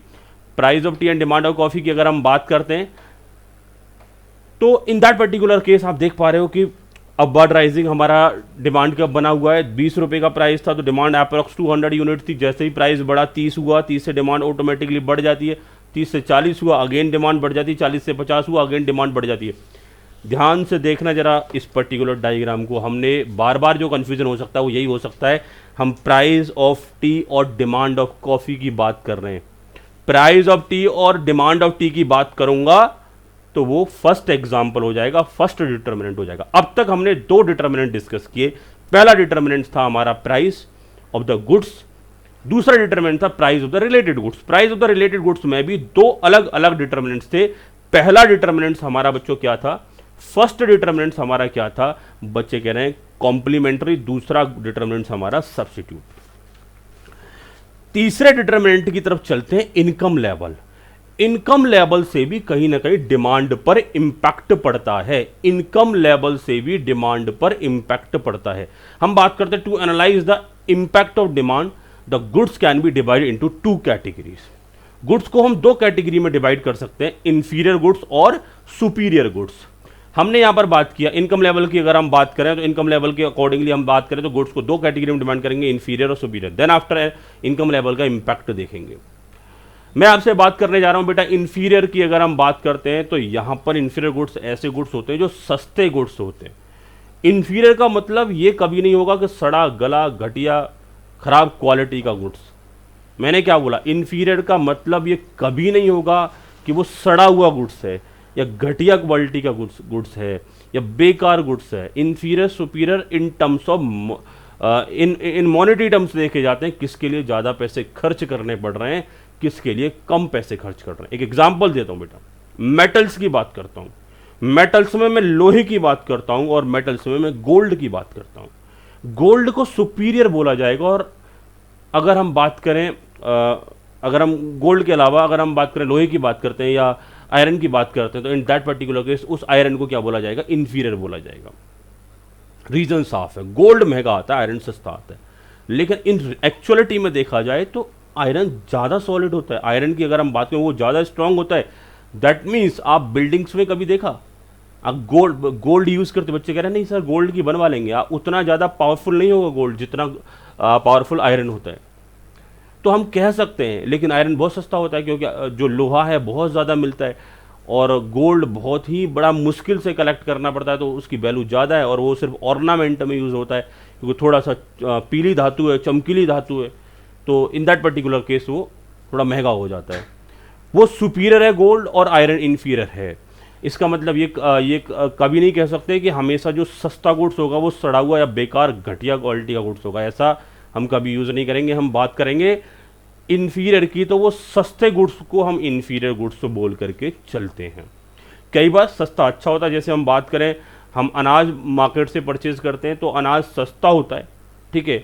Price of T and demand of coffee की अगर हम बात करते हैं, तो इन दैट पर्टिकुलर केस आप देख पा रहे हो कि अपवर्ड राइजिंग हमारा डिमांड का बना हुआ है। 20 रुपए का प्राइस था तो डिमांड अप्रॉक्स 200 यूनिट थी। जैसे ही प्राइस बढ़ा 30 हुआ, 30 से डिमांड ऑटोमेटिकली बढ़ जाती है, 30 से 40 हुआ, अगेन डिमांड बढ़ जाती है, 40 से 50 हुआ, अगेन डिमांड बढ़ जाती है। ध्यान से देखना जरा इस पर्टिकुलर डायग्राम को। हमने बार बार जो कन्फ्यूजन हो सकता है वो यही हो सकता है, हम प्राइस ऑफ टी और डिमांड ऑफ कॉफी की बात कर रहे हैं। प्राइस ऑफ टी और डिमांड ऑफ टी की बात करूंगा तो वो फर्स्ट एग्जाम्पल हो जाएगा, फर्स्ट डिटर्मिनेंट हो जाएगा। अब तक हमने 2 डिटर्मिनेंट डिस्कस किए। पहला डिटर्मिनेंट था हमारा प्राइस ऑफ द गुड्स, दूसरा डिटर्मिनेंट था price of the related goods. Price of the related goods में भी 2 अलग अलग डिटर्मिनेंट्स थे। पहला डिटर्मिनेंट हमारा बच्चों क्या था, फर्स्ट डिटर्मिनेंट हमारा क्या था, बच्चे कह रहे हैं कॉम्प्लीमेंट्री। दूसरा डिटर्मिनेंट हमारा सब्स्टिट्यूट। तीसरे डिटर्मिनेंट की तरफ चलते हैं, इनकम लेवल। इनकम लेवल से भी कहीं ना कहीं डिमांड पर इंपैक्ट पड़ता है। इनकम लेवल से भी डिमांड पर इंपैक्ट पड़ता है। हम बात करते हैं to analyse the impact of demand, the goods can be divided into 2 categories. Goods को हम 2 कैटेगरी में डिवाइड कर सकते हैं, इंफीरियर गुड्स और सुपीरियर गुड्स। हमने यहां पर बात किया इनकम लेवल की। अगर हम बात करें तो इनकम लेवल के अकॉर्डिंगली हम बात करें तो गुड्स को 2 कैटेगरी में डिमांड करेंगे, इंफीरियर और superior. Then after income level का इंपैक्ट देखेंगे। मैं आपसे बात करने जा रहा हूं बेटा इंफीरियर की। अगर हम बात करते हैं तो यहां पर इंफीरियर गुड्स ऐसे गुड्स होते हैं जो सस्ते गुड्स होते हैं। इंफीरियर का मतलब ये कभी नहीं होगा कि सड़ा गला घटिया खराब क्वालिटी का गुड्स। मैंने क्या बोला, इंफीरियर का मतलब ये कभी नहीं होगा कि वो सड़ा हुआ गुड्स है या घटिया क्वालिटी का गुड्स है या बेकार गुड्स है। Inferior superior in terms of in monetary terms देखे जाते हैं, किसके लिए ज़्यादा पैसे खर्च करने पड़ रहे हैं, किसके लिए कम पैसे खर्च कर रहे हैं। एक एग्जांपल देता हूं बेटा, मेटल्स की बात करता हूं। मेटल्स में मैं लोहे की बात करता हूं और मेटल्स में मैं गोल्ड की बात करता हूं। गोल्ड को सुपीरियर बोला जाएगा। और अगर हम बात करें अगर हम गोल्ड के अलावा अगर हम बात करें लोहे की बात करते हैं या आयरन की बात करते हैं तो इन दैट पर्टिकुलर केस उस आयरन को क्या बोला जाएगा, इंफीरियर बोला जाएगा। रीजन साफ है, गोल्ड महंगा आता है, आयरन सस्ता आता है। लेकिन इन एक्चुअलिटी में देखा जाए तो आयरन ज़्यादा सॉलिड होता है। आयरन की अगर हम बात करें वो ज़्यादा स्ट्रांग होता है। दैट मीन्स आप बिल्डिंग्स में कभी देखा आप गोल्ड यूज़ करते, बच्चे कह रहे हैं नहीं सर गोल्ड की बनवा लेंगे, आप उतना ज़्यादा पावरफुल नहीं होगा गोल्ड जितना पावरफुल आयरन होता है। तो हम कह सकते हैं, लेकिन आयरन बहुत सस्ता होता है क्योंकि जो लोहा है बहुत ज़्यादा मिलता है और गोल्ड बहुत ही बड़ा मुश्किल से कलेक्ट करना पड़ता है, तो उसकी वैल्यू ज़्यादा है और वो सिर्फ ऑर्नामेंट में यूज़ होता है क्योंकि थोड़ा सा पीली धातु है, चमकीली धातु है, तो इन दैट पर्टिकुलर केस वो थोड़ा महंगा हो जाता है। वो सुपीरियर है गोल्ड और आयरन इन्फीरियर है। इसका मतलब ये कभी नहीं कह सकते कि हमेशा जो सस्ता गुड्स होगा वो सड़ा हुआ या बेकार घटिया क्वालिटी का गुड्स होगा, ऐसा हम कभी यूज़ नहीं करेंगे। हम बात करेंगे इन्फीरियर की, तो वो सस्ते गुड्स को हम इन्फीरियर गुड्स बोल करके चलते हैं। कई बार सस्ता अच्छा होता है, जैसे हम बात करें, हम अनाज मार्केट से परचेज करते हैं तो अनाज सस्ता होता है, ठीक है।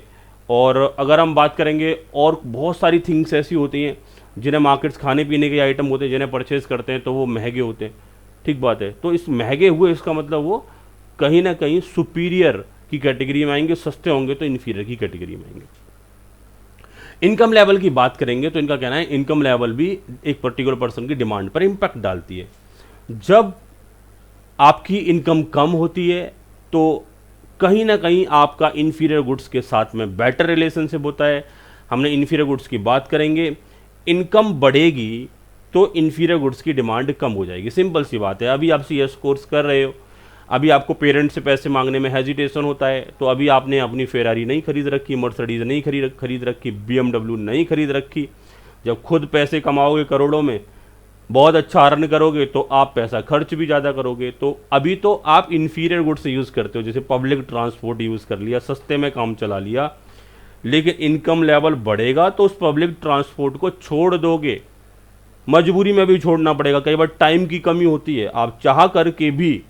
और अगर हम बात करेंगे, और बहुत सारी थिंग्स ऐसी होती हैं जिन्हें मार्केट्स, खाने पीने के आइटम होते हैं जिन्हें परचेज करते हैं तो वो महंगे होते हैं, ठीक बात है। तो इस महंगे हुए, इसका मतलब वो कहीं ना कहीं सुपीरियर की कैटेगरी में आएंगे, सस्ते होंगे तो इन्फीरियर की कैटेगरी में आएंगे। इनकम लेवल की बात करेंगे तो इनका कहना है इनकम लेवल भी एक पर्टिकुलर पर्सन की डिमांड पर इंपैक्ट डालती है। जब आपकी इनकम कम होती है तो कहीं ना कहीं आपका इन्फीरियर गुड्स के साथ में बेटर रिलेशनशिप होता है। हमने इन्फीरियर गुड्स की बात करेंगे, इनकम बढ़ेगी तो इन्फीरियर गुड्स की डिमांड कम हो जाएगी, सिंपल सी बात है। अभी आप CS कोर्स कर रहे हो, अभी आपको पेरेंट्स से पैसे मांगने में हेजिटेशन होता है, तो अभी आपने अपनी फेरारी नहीं खरीद रखी, मर्सिडीज नहीं खरीद रखी, BMW नहीं खरीद रखी। जब खुद पैसे कमाओगे करोड़ों में, बहुत अच्छा अर्न करोगे, तो आप पैसा खर्च भी ज़्यादा करोगे। तो अभी तो आप इन्फीरियर गुड्स यूज़ करते हो, जैसे पब्लिक ट्रांसपोर्ट यूज़ कर लिया, सस्ते में काम चला लिया, लेकिन इनकम लेवल बढ़ेगा तो उस पब्लिक ट्रांसपोर्ट को छोड़ दोगे, मजबूरी में भी छोड़ना पड़ेगा। कई बार टाइम की कमी होती है, आप चाह करके भी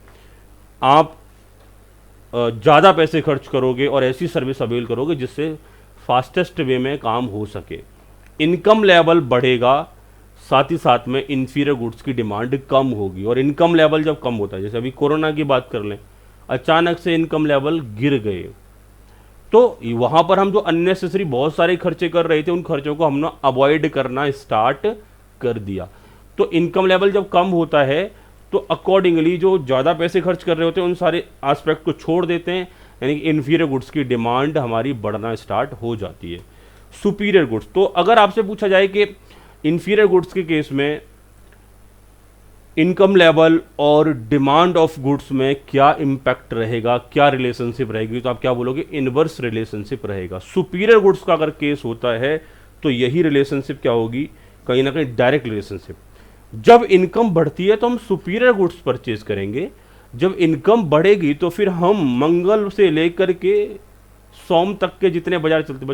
आप ज़्यादा पैसे खर्च करोगे और ऐसी सर्विस अवेल करोगे जिससे फास्टेस्ट वे में काम हो सके। इनकम लेवल बढ़ेगा, साथ ही साथ में इन्फीरियर गुड्स की डिमांड कम होगी। और इनकम लेवल जब कम होता है, जैसे अभी कोरोना की बात कर लें, अचानक से इनकम लेवल गिर गए, तो वहाँ पर हम जो अननेसेसरी बहुत सारे खर्चे कर रहे थे, उन खर्चों को हमने अवॉइड करना स्टार्ट कर दिया। तो इनकम लेवल जब कम होता है तो अकॉर्डिंगली जो ज़्यादा पैसे खर्च कर रहे होते हैं उन सारे एस्पेक्ट को छोड़ देते हैं, यानी कि इन्फीरियर गुड्स की डिमांड हमारी बढ़ना स्टार्ट हो जाती है। सुपीरियर गुड्स, तो अगर आपसे पूछा जाए कि इन्फीरियर गुड्स के केस में इनकम लेवल और डिमांड ऑफ गुड्स में क्या इम्पैक्ट रहेगा, क्या रिलेशनशिप रहेगी, तो आप क्या बोलोगे? इनवर्स रिलेशनशिप रहेगा। सुपीरियर गुड्स का अगर केस होता है तो यही रिलेशनशिप क्या होगी? कहीं ना कहीं डायरेक्ट रिलेशनशिप। जब इनकम बढ़ती है तो हम सुपीरियर गुड्स परचेज करेंगे, जब इनकम बढ़ेगी तो फिर हम मंगल से लेकर के सोम तक के जितने बाजार चलते,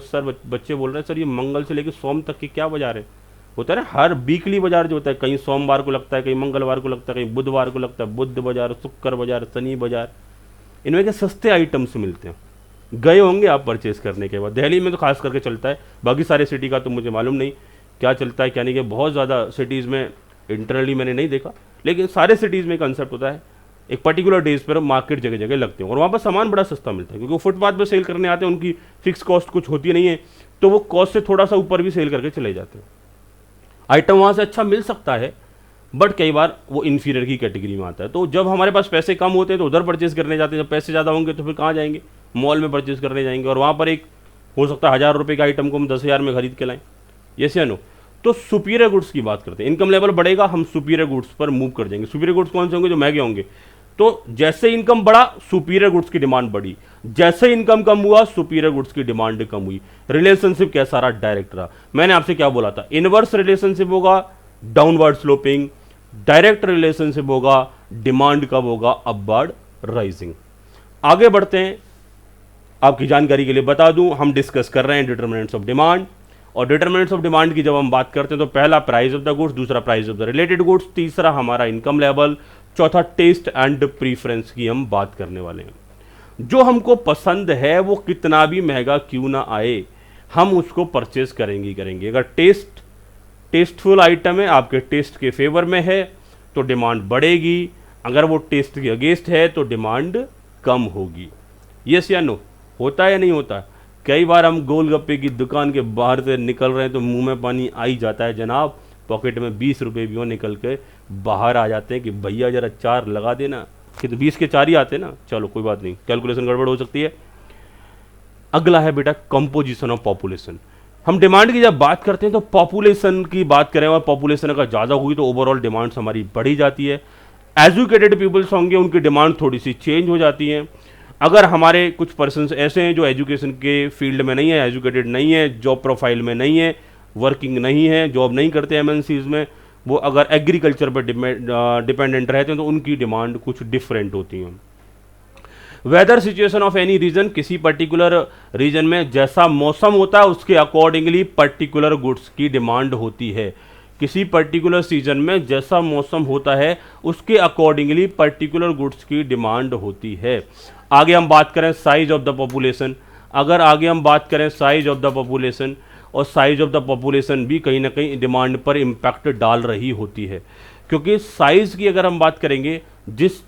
बच्चे बोल रहे हैं सर ये मंगल से लेकर सोम तक के क्या बाजार है? होता है ना, हर वीकली बाजार जो होता है, कहीं सोमवार को लगता है, कहीं मंगलवार को लगता है, कहीं बुधवार को लगता है, बुध बाजार, शुक्र बाजार, शनि बाजार, इनमें के सस्ते आइटम्स मिलते हैं। गए होंगे आप परचेज करने के बाद। दिल्ली में तो खास करके चलता है, बाकी सारे सिटी का तो मुझे मालूम नहीं क्या चलता है क्या नहीं, कि बहुत ज़्यादा सिटीज़ में इंटरनली मैंने नहीं देखा, लेकिन सारे सिटीज़ में कंसेप्ट होता है एक पर्टिकुलर डेज पर मार्केट जगह जगह लगते हैं और वहाँ पर सामान बड़ा सस्ता मिलता है, क्योंकि वो फुटपाथ पर सेल करने आते हैं, उनकी फिक्स कॉस्ट कुछ होती नहीं है, तो वो कॉस्ट से थोड़ा सा ऊपर भी सेल करके चले जाते हैं। आइटम वहाँ से अच्छा मिल सकता है, बट कई बार वो इन्फीरियर की कैटेगरी में आता है। तो जब हमारे पास पैसे कम होते हैं तो उधर परचेज करने जाते हैं, जब पैसे ज़्यादा होंगे तो फिर कहाँ जाएंगे? मॉल में परचेज करने जाएंगे, और वहाँ पर एक हो सकता है 1000 रुपये का आइटम को हम 10,000 में खरीद के लाएं। यस या नो? तो सुपीरियर गुड्स की बात करते हैं। इनकम लेवल बढ़ेगा, हम सुपीरियर गुड्स पर मूव कर जाएंगे। सुपीरियर गुड्स कौन से होंगे? जो महंगे होंगे। तो जैसे इनकम बढ़ा, सुपीरियर गुड्स की डिमांड बढ़ी, जैसे इनकम कम हुआ, सुपीरियर गुड्स की डिमांड कम हुई। रिलेशनशिप कैसा रहा? डायरेक्ट रहा। मैंने आपसे क्या बोला था? इनवर्स रिलेशनशिप होगा डाउनवर्ड स्लोपिंग, डायरेक्ट रिलेशनशिप होगा डिमांड कब होगा? Upward rising. आगे बढ़ते हैं, आपकी जानकारी के लिए बता दूं, हम डिस्कस कर रहे हैं डिटरमिनेंट्स ऑफ डिमांड। और डिटरमिनेंट्स ऑफ डिमांड की जब हम बात करते हैं तो पहला प्राइस ऑफ द गुड्स, दूसरा price of the related goods, तीसरा हमारा इनकम लेवल, चौथा टेस्ट एंड प्रीफरेंस की हम बात करने वाले हैं। जो हमको पसंद है वो कितना भी महंगा क्यों ना आए, हम उसको परचेज करेंगे ही करेंगे। अगर टेस्टफुल आइटम है, आपके टेस्ट के फेवर में है, तो डिमांड बढ़ेगी। अगर वो टेस्ट के अगेंस्ट है तो डिमांड कम होगी। यस या नो? होता है या नहीं होता? कई बार हम गोलगप्पे की दुकान के बाहर से निकल रहे हैं तो मुंह में पानी आ ही जाता है जनाब, पॉकेट में 20 रुपये भी हो, निकल के बाहर आ जाते हैं कि भैया जरा 4 लगा देना, कि तो 20 के 4 ही आते हैं ना। चलो कोई बात नहीं, कैलकुलेशन गड़बड़ हो सकती है। अगला है बेटा कंपोजिशन ऑफ पॉपुलेशन। हम डिमांड की जब बात करते हैं तो पॉपुलेशन की बात करें, और पॉपुलेशन अगर ज़्यादा हुई तो ओवरऑल डिमांड्स हमारी बढ़ी जाती है। एजुकेटेड पीपल्स होंगे, उनकी डिमांड थोड़ी सी चेंज हो जाती है। अगर हमारे कुछ पर्सन्स ऐसे हैं जो एजुकेशन के फील्ड में नहीं है, एजुकेटेड नहीं है, जॉब प्रोफाइल में नहीं है, वर्किंग नहीं है, जॉब नहीं करते MNCs में, वो अगर एग्रीकल्चर पर डिपेंडेंट रहते हैं तो उनकी डिमांड कुछ डिफरेंट होती है। Weather situation of any region, किसी पर्टिकुलर रीजन में जैसा मौसम होता है उसके अकॉर्डिंगली पर्टिकुलर गुड्स की डिमांड होती है। किसी पर्टिकुलर सीजन में जैसा मौसम होता है उसके अकॉर्डिंगली पर्टिकुलर गुड्स की डिमांड होती है। आगे हम बात करें साइज ऑफ द पॉपुलेशन। अगर आगे हम बात करें साइज ऑफ द पॉपुलेशन, और साइज ऑफ द पॉपुलेशन भी कहीं ना कहीं डिमांड पर इम्पैक्ट डाल रही होती है, क्योंकि साइज़ की अगर हम बात करेंगे, जिस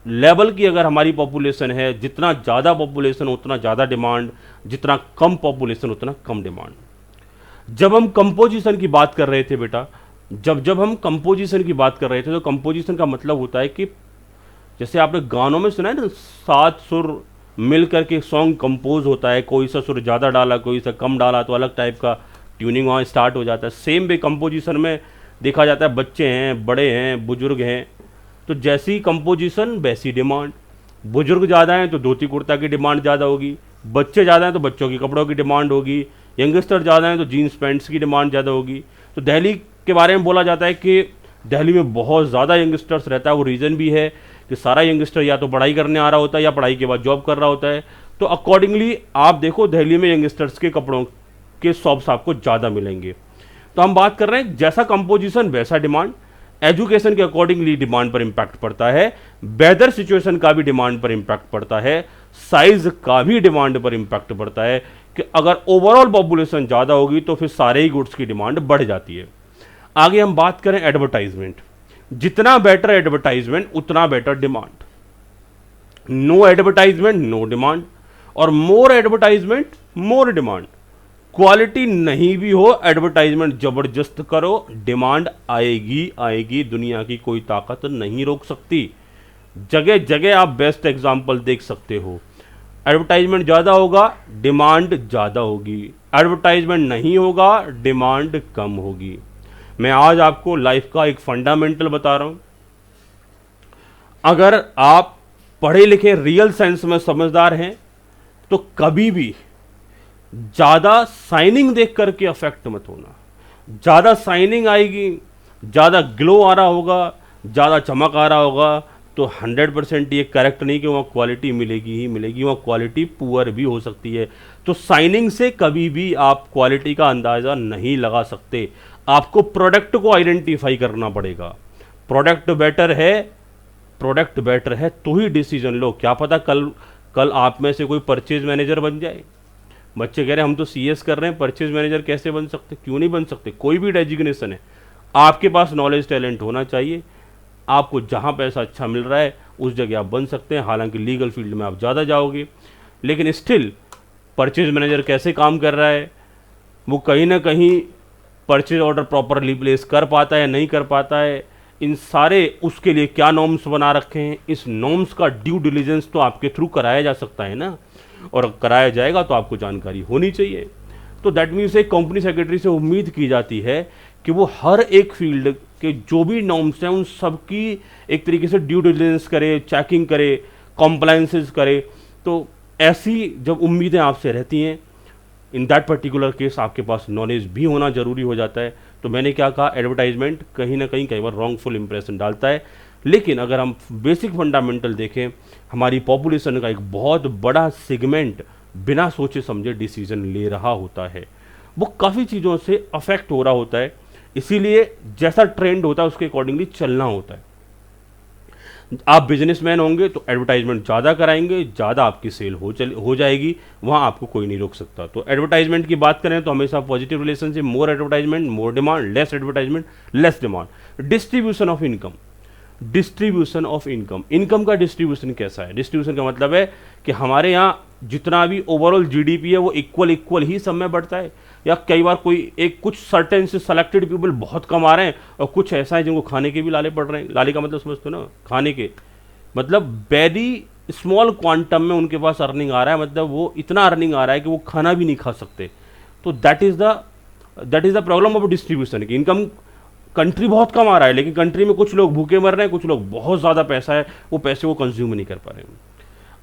लेवल की अगर हमारी पॉपुलेशन है, जितना ज़्यादा पॉपुलेशन उतना ज़्यादा डिमांड, जितना कम पॉपुलेशन उतना कम डिमांड। जब हम कंपोजिशन की बात कर रहे थे बेटा, जब हम कंपोजिशन की बात कर रहे थे, तो कंपोजिशन का मतलब होता है कि जैसे आपने गानों में सुना है ना, 7 सुर मिल करके सॉन्ग कंपोज होता है, कोई सा सुर ज़्यादा डाला कोई सा कम डाला तो अलग टाइप का ट्यूनिंग वहाँ स्टार्ट हो जाता है। सेम वे कंपोजिशन में देखा जाता है, बच्चे हैं, बड़े हैं, बुजुर्ग हैं, तो जैसी कंपोजिशन वैसी डिमांड। बुजुर्ग ज़्यादा हैं तो धोती कुर्ता की डिमांड ज़्यादा होगी, बच्चे ज़्यादा हैं तो बच्चों के कपड़ों की डिमांड होगी, यंगस्टर ज़्यादा हैं तो जीन्स पैंट्स की डिमांड ज़्यादा होगी। तो दिल्ली के बारे में बोला जाता है कि दिल्ली में बहुत ज़्यादा यंगस्टर्स रहता है। वो रीज़न भी है कि सारा यंगस्टर या तो पढ़ाई करने आ रहा होता है या पढ़ाई के बाद जॉब कर रहा होता है। तो अकॉर्डिंगली आप देखो दिल्ली में यंगस्टर्स के कपड़ों के शॉप्स आपको ज़्यादा मिलेंगे। तो हम बात कर रहे हैं जैसा कंपोजिशन वैसा डिमांड। एजुकेशन के अकॉर्डिंगली डिमांड पर इम्पैक्ट पड़ता है, वेदर सिचुएशन का भी डिमांड पर इम्पैक्ट पड़ता है, साइज का भी डिमांड पर इम्पैक्ट पड़ता है कि अगर ओवरऑल पॉपुलेशन ज़्यादा होगी तो फिर सारे ही गुड्स की डिमांड बढ़ जाती है। आगे हम बात करें एडवर्टाइजमेंट। जितना बेटर एडवर्टाइजमेंट उतना better demand. No advertisement no demand, और more advertisement more demand. Quality नहीं भी हो, एडवर्टाइजमेंट जबरदस्त करो, डिमांड आएगी आएगी, दुनिया की कोई ताकत नहीं रोक सकती। जगह जगह आप बेस्ट एग्जांपल देख सकते हो। एडवर्टाइजमेंट ज़्यादा होगा डिमांड ज़्यादा होगी, एडवर्टाइजमेंट नहीं होगा डिमांड कम होगी। मैं आज आपको लाइफ का एक फंडामेंटल बता रहा हूं। अगर आप पढ़े लिखे रियल सेंस में समझदार हैं तो कभी भी ज़्यादा साइनिंग देख करके अफेक्ट मत होना। ज़्यादा साइनिंग आएगी, ज़्यादा ग्लो आ रहा होगा, ज़्यादा चमक आ रहा होगा, तो 100% ये करेक्ट नहीं कि वहाँ क्वालिटी मिलेगी ही मिलेगी, वहाँ क्वालिटी पुअर भी हो सकती है। तो साइनिंग से कभी भी आप क्वालिटी का अंदाज़ा नहीं लगा सकते। आपको प्रोडक्ट को आइडेंटिफाई करना पड़ेगा। प्रोडक्ट बेटर है तो ही डिसीजन लो। क्या पता कल आप में से कोई परचेज मैनेजर बन जाए। बच्चे कह रहे हैं हम तो सीएस कर रहे हैं, परचेज मैनेजर कैसे बन सकते? क्यों नहीं बन सकते? कोई भी डेजिग्नेशन है, आपके पास नॉलेज टैलेंट होना चाहिए। आपको जहाँ पैसा अच्छा मिल रहा है उस जगह आप बन सकते हैं। हालांकि लीगल फील्ड में आप ज़्यादा जाओगे, लेकिन स्टिल परचेज मैनेजर कैसे काम कर रहा है, वो कहीं ना कहीं परचेज ऑर्डर प्रॉपरली प्लेस कर पाता है नहीं कर पाता है, इन सारे उसके लिए क्या नॉर्म्स बना रखे हैं, इस नॉर्म्स का ड्यू डिलिजेंस तो आपके थ्रू कराया जा सकता है ना, और कराया जाएगा तो आपको जानकारी होनी चाहिए। तो दैट मीन्स एक कंपनी सेक्रेटरी से उम्मीद की जाती है कि वो हर एक फील्ड के जो भी नॉर्म्स हैं उन सब की एक तरीके से ड्यू डिलिजेंस करे, चेकिंग करे, कॉम्प्लायंसेस करे। तो ऐसी जब उम्मीदें आपसे रहती हैं, इन दैट पर्टिकुलर केस आपके पास नॉलेज भी होना ज़रूरी हो जाता है। तो मैंने क्या कहा, एडवर्टाइजमेंट कहीं ना कहीं कई बार रॉन्गफुल इंप्रेशन डालता है, लेकिन अगर हम बेसिक फंडामेंटल देखें, हमारी पॉपुलेशन का एक बहुत बड़ा सेगमेंट बिना सोचे समझे डिसीजन ले रहा होता है। वो काफ़ी चीज़ों से अफेक्ट हो रहा होता है, इसीलिए जैसा ट्रेंड होता है उसके अकॉर्डिंगली चलना होता है। आप बिजनेसमैन होंगे तो एडवर्टाइजमेंट ज़्यादा कराएंगे, ज़्यादा आपकी सेल हो जाएगी, वहाँ आपको कोई नहीं रोक सकता। तो एडवर्टाइजमेंट की बात करें तो हमेशा positive relationship, more advertisement more demand, less advertisement less demand. Distribution of income, distribution of income, income का डिस्ट्रीब्यूशन कैसा है? डिस्ट्रीब्यूशन का मतलब है कि हमारे यहाँ जितना भी ओवरऑल जीडीपी है वो इक्वल ही सब में बढ़ता है, या कई बार कोई एक कुछ सर्टेन से सेलेक्टेड पीपल बहुत कम आ रहे हैं और कुछ ऐसा है जिनको खाने के भी लाले पड़ रहे हैं। लाले का मतलब समझते हो ना, खाने के मतलब वेरी स्मॉल क्वांटम में उनके पास अर्निंग आ रहा है, मतलब वो इतना अर्निंग आ रहा है कि वो खाना भी नहीं खा सकते। तो that is the problem of distribution की। इनकम कंट्री बहुत कम आ रहा है, लेकिन कंट्री में कुछ लोग भूखे मर रहे हैं, कुछ लोग बहुत ज़्यादा पैसा है, वो पैसे को कंज्यूम नहीं कर पा रहे हैं।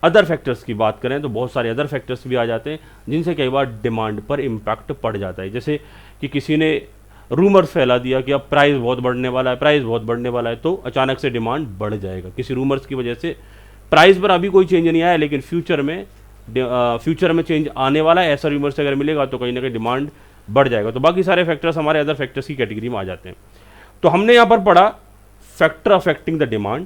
अदर फैक्टर्स की बात करें तो बहुत सारे अदर फैक्टर्स भी आ जाते हैं जिनसे कई बार डिमांड पर इम्पैक्ट पड़ जाता है। जैसे कि किसी ने रूमर्स फैला दिया कि अब प्राइस बहुत बढ़ने वाला है, प्राइस बहुत बढ़ने वाला है, तो अचानक से डिमांड बढ़ जाएगा। किसी रूमर्स की वजह से प्राइस पर अभी कोई चेंज नहीं आया, लेकिन फ्यूचर में चेंज आने वाला है, ऐसा रिमर्स अगर मिलेगा तो कहीं ना कहीं डिमांड बढ़ जाएगा। तो बाकी सारे फैक्टर्स हमारे अदर फैक्टर्स की कैटेगरी में आ जाते हैं। तो हमने यहाँ पर पढ़ा फैक्टर अफेक्टिंग द डिमांड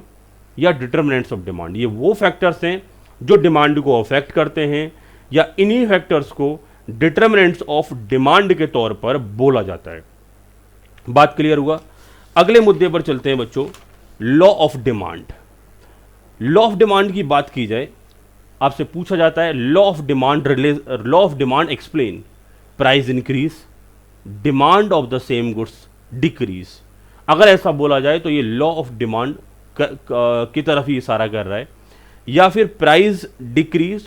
या डिटर्मिनेंट्स ऑफ डिमांड। ये वो फैक्टर्स हैं जो डिमांड को अफेक्ट करते हैं, या इन्हीं फैक्टर्स को डिटर्मिनेंट्स ऑफ डिमांड के तौर पर बोला जाता है। बात क्लियर हुआ? अगले मुद्दे पर चलते हैं बच्चों, law of demand. Law of demand की बात की जाए, आपसे पूछा जाता है law of demand explain price increase, demand of the same goods decrease. अगर ऐसा बोला जाए तो ये लॉ ऑफ डिमांड की तरफ ही इशारा कर रहा है, या फिर price decrease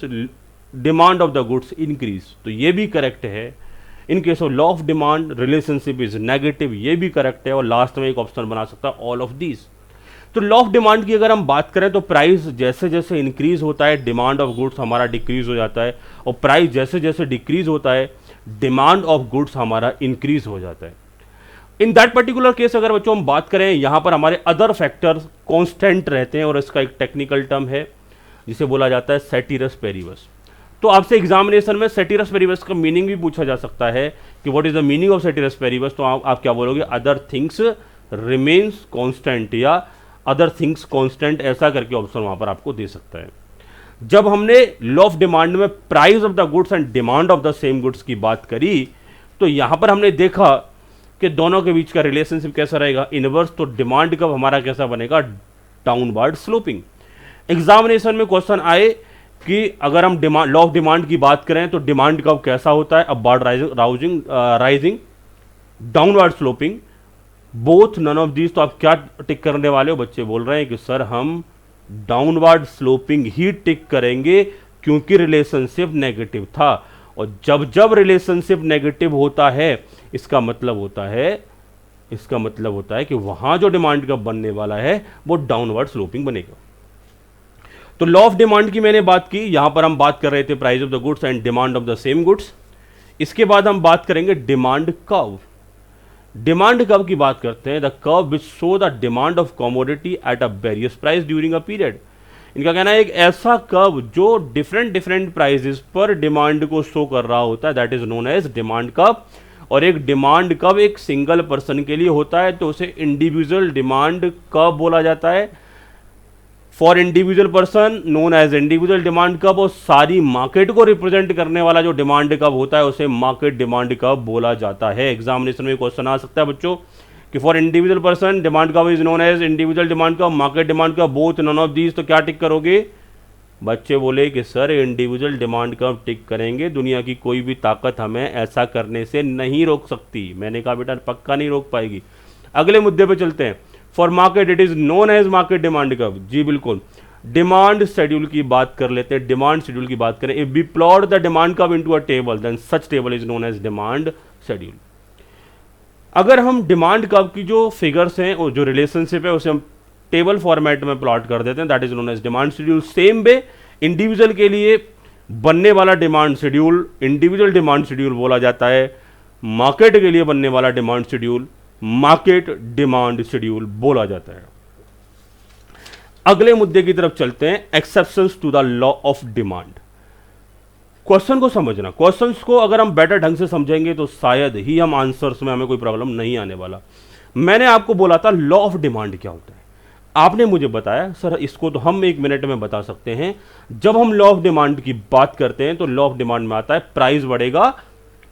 demand of the goods increase, तो ये भी करेक्ट है। In case of law of demand relationship is negative, ये भी करेक्ट है। और लास्ट में एक ऑप्शन बना सकता है ऑल ऑफ दीज। तो लॉ ऑफ डिमांड की अगर हम बात करें तो प्राइस जैसे जैसे इंक्रीज होता है डिमांड ऑफ गुड्स हमारा डिक्रीज हो जाता है, और प्राइस जैसे जैसे डिक्रीज होता है डिमांड ऑफ गुड्स हमारा इंक्रीज हो जाता है। इन दैट पर्टिकुलर केस अगर बच्चों हम बात करें, यहां पर हमारे अदर फैक्टर्स कांस्टेंट रहते हैं, और इसका एक टेक्निकल टर्म है जिसे बोला जाता है सेटिरस पेरिवस। तो आपसे एग्जामिनेशन में सेटिरस पेरिवस का मीनिंग भी पूछा जा सकता है कि what is the meaning of ceteris paribus. तो आप क्या बोलोगे? अदर थिंग्स रिमेन्स कांस्टेंट, या अदर थिंग्स कांस्टेंट, ऐसा करके ऑप्शन वहां पर आपको दे सकता है। जब हमने लॉ ऑफ डिमांड में price of the goods and demand of the same goods की बात करी, तो यहां पर हमने देखा कि दोनों के बीच का रिलेशनशिप कैसा रहेगा? इनवर्स। तो डिमांड कब हमारा कैसा बनेगा? Downward sloping. एग्जामिनेशन में क्वेश्चन आए कि अगर हम लॉ ऑफ डिमांड की बात करें तो डिमांड कब कैसा होता है? Upward rising, downward sloping, both none of these. तो आप क्या टिक करने वाले हो? बच्चे बोल रहे हैं कि सर हम डाउनवर्ड स्लोपिंग ही टिक करेंगे क्योंकि रिलेशनशिप नेगेटिव था। और जब जब रिलेशनशिप नेगेटिव होता है इसका मतलब होता है कि वहां जो डिमांड कब बनने वाला है वो डाउनवर्ड स्लोपिंग बनेगा। तो लॉ ऑफ डिमांड की मैंने बात की, यहां पर हम बात कर रहे थे price of the goods and demand of the same goods. इसके बाद हम बात करेंगे डिमांड कर्व। डिमांड कर्व की बात करते हैं, the curve which show the demand of commodity at a various price during a period. इनका कहना है एक ऐसा कर्व जो डिफरेंट प्राइसेस पर डिमांड को शो कर रहा होता है, that is known as demand curve. और एक डिमांड कर्व एक सिंगल पर्सन के लिए होता है तो उसे इंडिविजुअल डिमांड कर्व बोला जाता है। For individual person known as individual demand curve. और सारी मार्केट को रिप्रेजेंट करने वाला जो डिमांड कर्व होता है उसे मार्केट डिमांड कर्व बोला जाता है। एग्जामिनेशन में क्वेश्चन आ सकता है बच्चों कि for individual person demand curve is known as individual demand curve, market demand curve, both none of these. तो क्या टिक करोगे? बच्चे बोले कि sir individual demand curve tick करेंगे, दुनिया की कोई भी ताकत हमें ऐसा करने से नहीं रोक सकती। मैंने कहा बेटा पक्का नहीं रोक पाएगी। अगले मुद्दे पे चलते हैं। For market it is known as market demand curve. जी बिल्कुल। डिमांड शेड्यूल की बात कर लेते हैं। डिमांड शेड्यूल की बात करें, if we plot the demand curve into a table then such table is known as demand schedule. अगर हम डिमांड कर्व की जो फिगर्स हैं और जो रिलेशनशिप है उसे हम टेबल फॉर्मेट में प्लॉट कर देते हैं, that is known as demand schedule. Same way individual के लिए बनने वाला demand schedule individual demand schedule बोला जाता है, मार्केट के लिए बनने वाला demand schedule market demand schedule बोला जाता है। अगले मुद्दे की तरफ चलते हैं, exceptions to the law of demand. Question को समझना, क्वेश्चंस को अगर हम बेटर ढंग से समझेंगे तो शायद ही हम आंसर्स में हमें कोई प्रॉब्लम नहीं आने वाला। मैंने आपको बोला था लॉ ऑफ डिमांड क्या होता है, आपने मुझे बताया सर इसको तो हम 1 मिनट में बता सकते हैं। जब हम लॉ ऑफ डिमांड की बात करते हैं तो लॉ ऑफ डिमांड में आता है प्राइस बढ़ेगा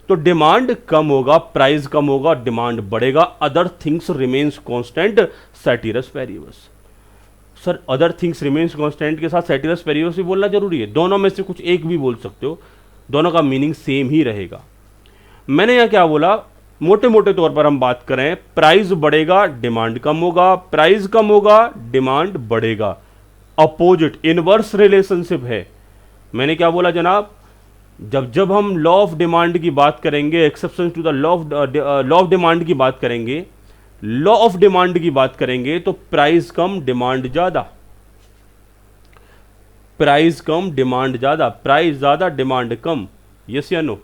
तो डिमांड कम होगा, प्राइस कम होगा डिमांड बढ़ेगा, other things remains constant ceteris paribus. Sir other things remains constant के साथ सेटिरस पेरिवस भी बोलना जरूरी है? दोनों में से कुछ एक भी बोल सकते हो, दोनों का मीनिंग सेम ही रहेगा। मैंने यहां क्या बोला, मोटे मोटे तौर पर हम बात करें, प्राइस बढ़ेगा डिमांड कम होगा, प्राइस कम होगा डिमांड बढ़ेगा। अपोजिट इनवर्स रिलेशनशिप है। मैंने क्या बोला जनाब, जब जब हम लॉ ऑफ डिमांड की बात करेंगे, exception to the law of demand की बात करेंगे, लॉ ऑफ डिमांड की बात करेंगे तो प्राइस कम डिमांड ज्यादा, प्राइस कम डिमांड ज्यादा, प्राइस ज्यादा डिमांड कम, यस या नो,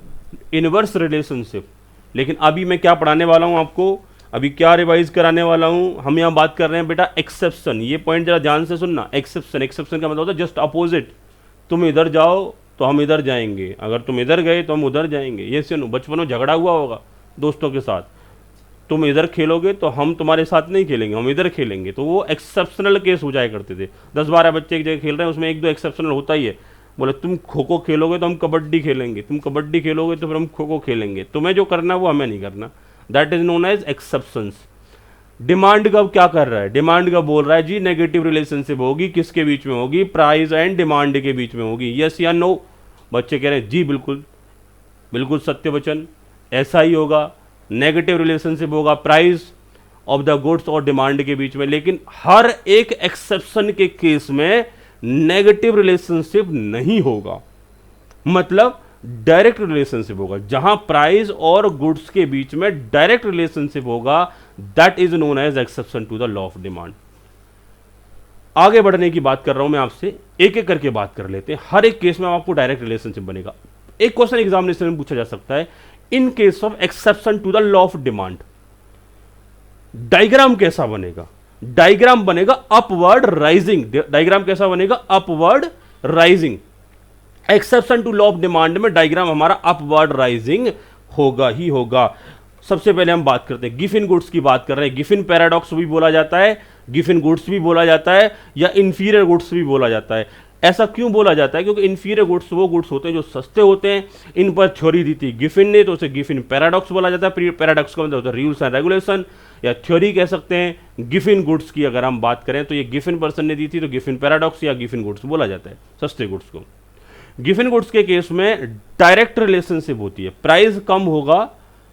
इनवर्स रिलेशनशिप। लेकिन अभी मैं क्या पढ़ाने वाला हूं आपको, अभी क्या रिवाइज कराने वाला हूं, हम यहाँ बात कर रहे हैं बेटा एक्सेप्शन। ये पॉइंट जरा ध्यान से सुनना। एक्सेप्शन, एक्सेप्शन का मतलब होता है जस्ट अपोजिट। तुम इधर जाओ तो हम इधर जाएंगे, अगर तुम इधर गए तो हम उधर जाएंगे। ये सुनो, बचपन में झगड़ा हुआ होगा दोस्तों के साथ, तुम इधर खेलोगे तो हम तुम्हारे साथ नहीं खेलेंगे, हम इधर खेलेंगे। तो वो एक्सेप्शनल केस हो जाया करते थे। 10-12 बच्चे एक जगह खेल रहे हैं, उसमें 1-2 एक्सेप्शनल होता ही है। बोले तुम खो खो खेलोगे तो हम कबड्डी खेलेंगे, तुम कबड्डी खेलोगे तो फिर हम खो खो खेलेंगे, तुम्हें जो करना है वो हमें नहीं करना। That is known as exceptions. Demand कब क्या कर रहा है, डिमांड कब बोल रहा है जी नेगेटिव रिलेशनशिप होगी, किसके बीच में होगी, प्राइस एंड डिमांड के बीच में होगी। यस या नो? बच्चे कह रहे हैं जी बिल्कुल, बिल्कुल सत्य वचन, ऐसा ही होगा। नेगेटिव रिलेशनशिप होगा प्राइस ऑफ द गुड्स और डिमांड के बीच में। लेकिन हर एक एक्सेप्शन के केस में नेगेटिव रिलेशनशिप नहीं होगा, मतलब डायरेक्ट रिलेशनशिप होगा। जहां प्राइस और गुड्स के बीच में डायरेक्ट रिलेशनशिप होगा, that is known as exception to the law of demand. आगे बढ़ने की बात कर रहा हूं मैं आपसे, एक एक करके बात कर लेते हैं। हर एक केस में आपको डायरेक्ट रिलेशनशिप बनेगा। एक क्वेश्चन एग्जामिनेशन में पूछा जा सकता है, in case of exception to the law of demand diagram कैसा बनेगा? डायग्राम बनेगा अपवर्ड राइजिंग। डायग्राम कैसा बनेगा? Upward rising. Exception to law of demand में डायग्राम हमारा अपवर्ड राइजिंग होगा ही होगा। सबसे पहले हम बात करते हैं गिफिन गुड्स की बात कर रहे हैं। गिफिन पैराडॉक्स भी बोला जाता है, गिफिन गुड्स भी बोला जाता है, या इंफीरियर गुड्स भी बोला जाता है। ऐसा क्यों बोला जाता है? क्योंकि इंफीरियर गुड्स वो गुड्स होते हैं जो सस्ते होते हैं। इन पर थ्योरी दी थी गिफिन ने, तो उसे गिफिन पैराडॉक्स बोला जाता है। पैराडॉक्स का मतलब होता है रूल्स एंड रेगुलेशन, या थ्योरी कह सकते हैं। गिफिन गुड्स की अगर हम बात करें तो ये गिफिन पर्सन ने दी थी, तो गिफिन पैराडॉक्स या गिफिन गुड्स बोला जाता है सस्ते गुड्स को। गिफिन गुड्स के केस में डायरेक्ट रिलेशनशिप होती है। प्राइस कम होगा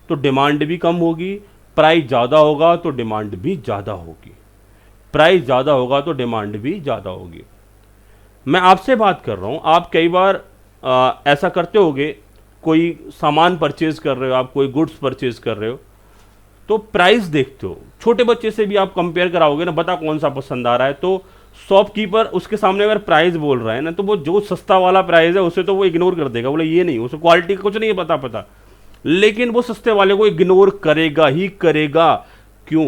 तो डिमांड भी कम होगी, प्राइस ज़्यादा होगा तो डिमांड भी ज़्यादा होगी। प्राइस ज़्यादा होगा तो डिमांड भी ज़्यादा होगी। मैं आपसे बात कर रहा हूँ, आप कई बार ऐसा करते होगे, कोई सामान परचेज कर रहे हो, आप कोई गुड्स परचेज कर रहे हो तो प्राइस देखते हो। छोटे बच्चे से भी आप कंपेयर कराओगे ना, बता कौन सा पसंद आ रहा है, तो शॉपकीपर उसके सामने अगर प्राइस बोल रहा है ना, तो वो जो सस्ता वाला प्राइस है उसे तो वो इग्नोर कर देगा, बोले ये नहीं, उसे क्वालिटी का कुछ नहीं पता, लेकिन वो सस्ते वाले को इग्नोर करेगा ही करेगा। क्यों?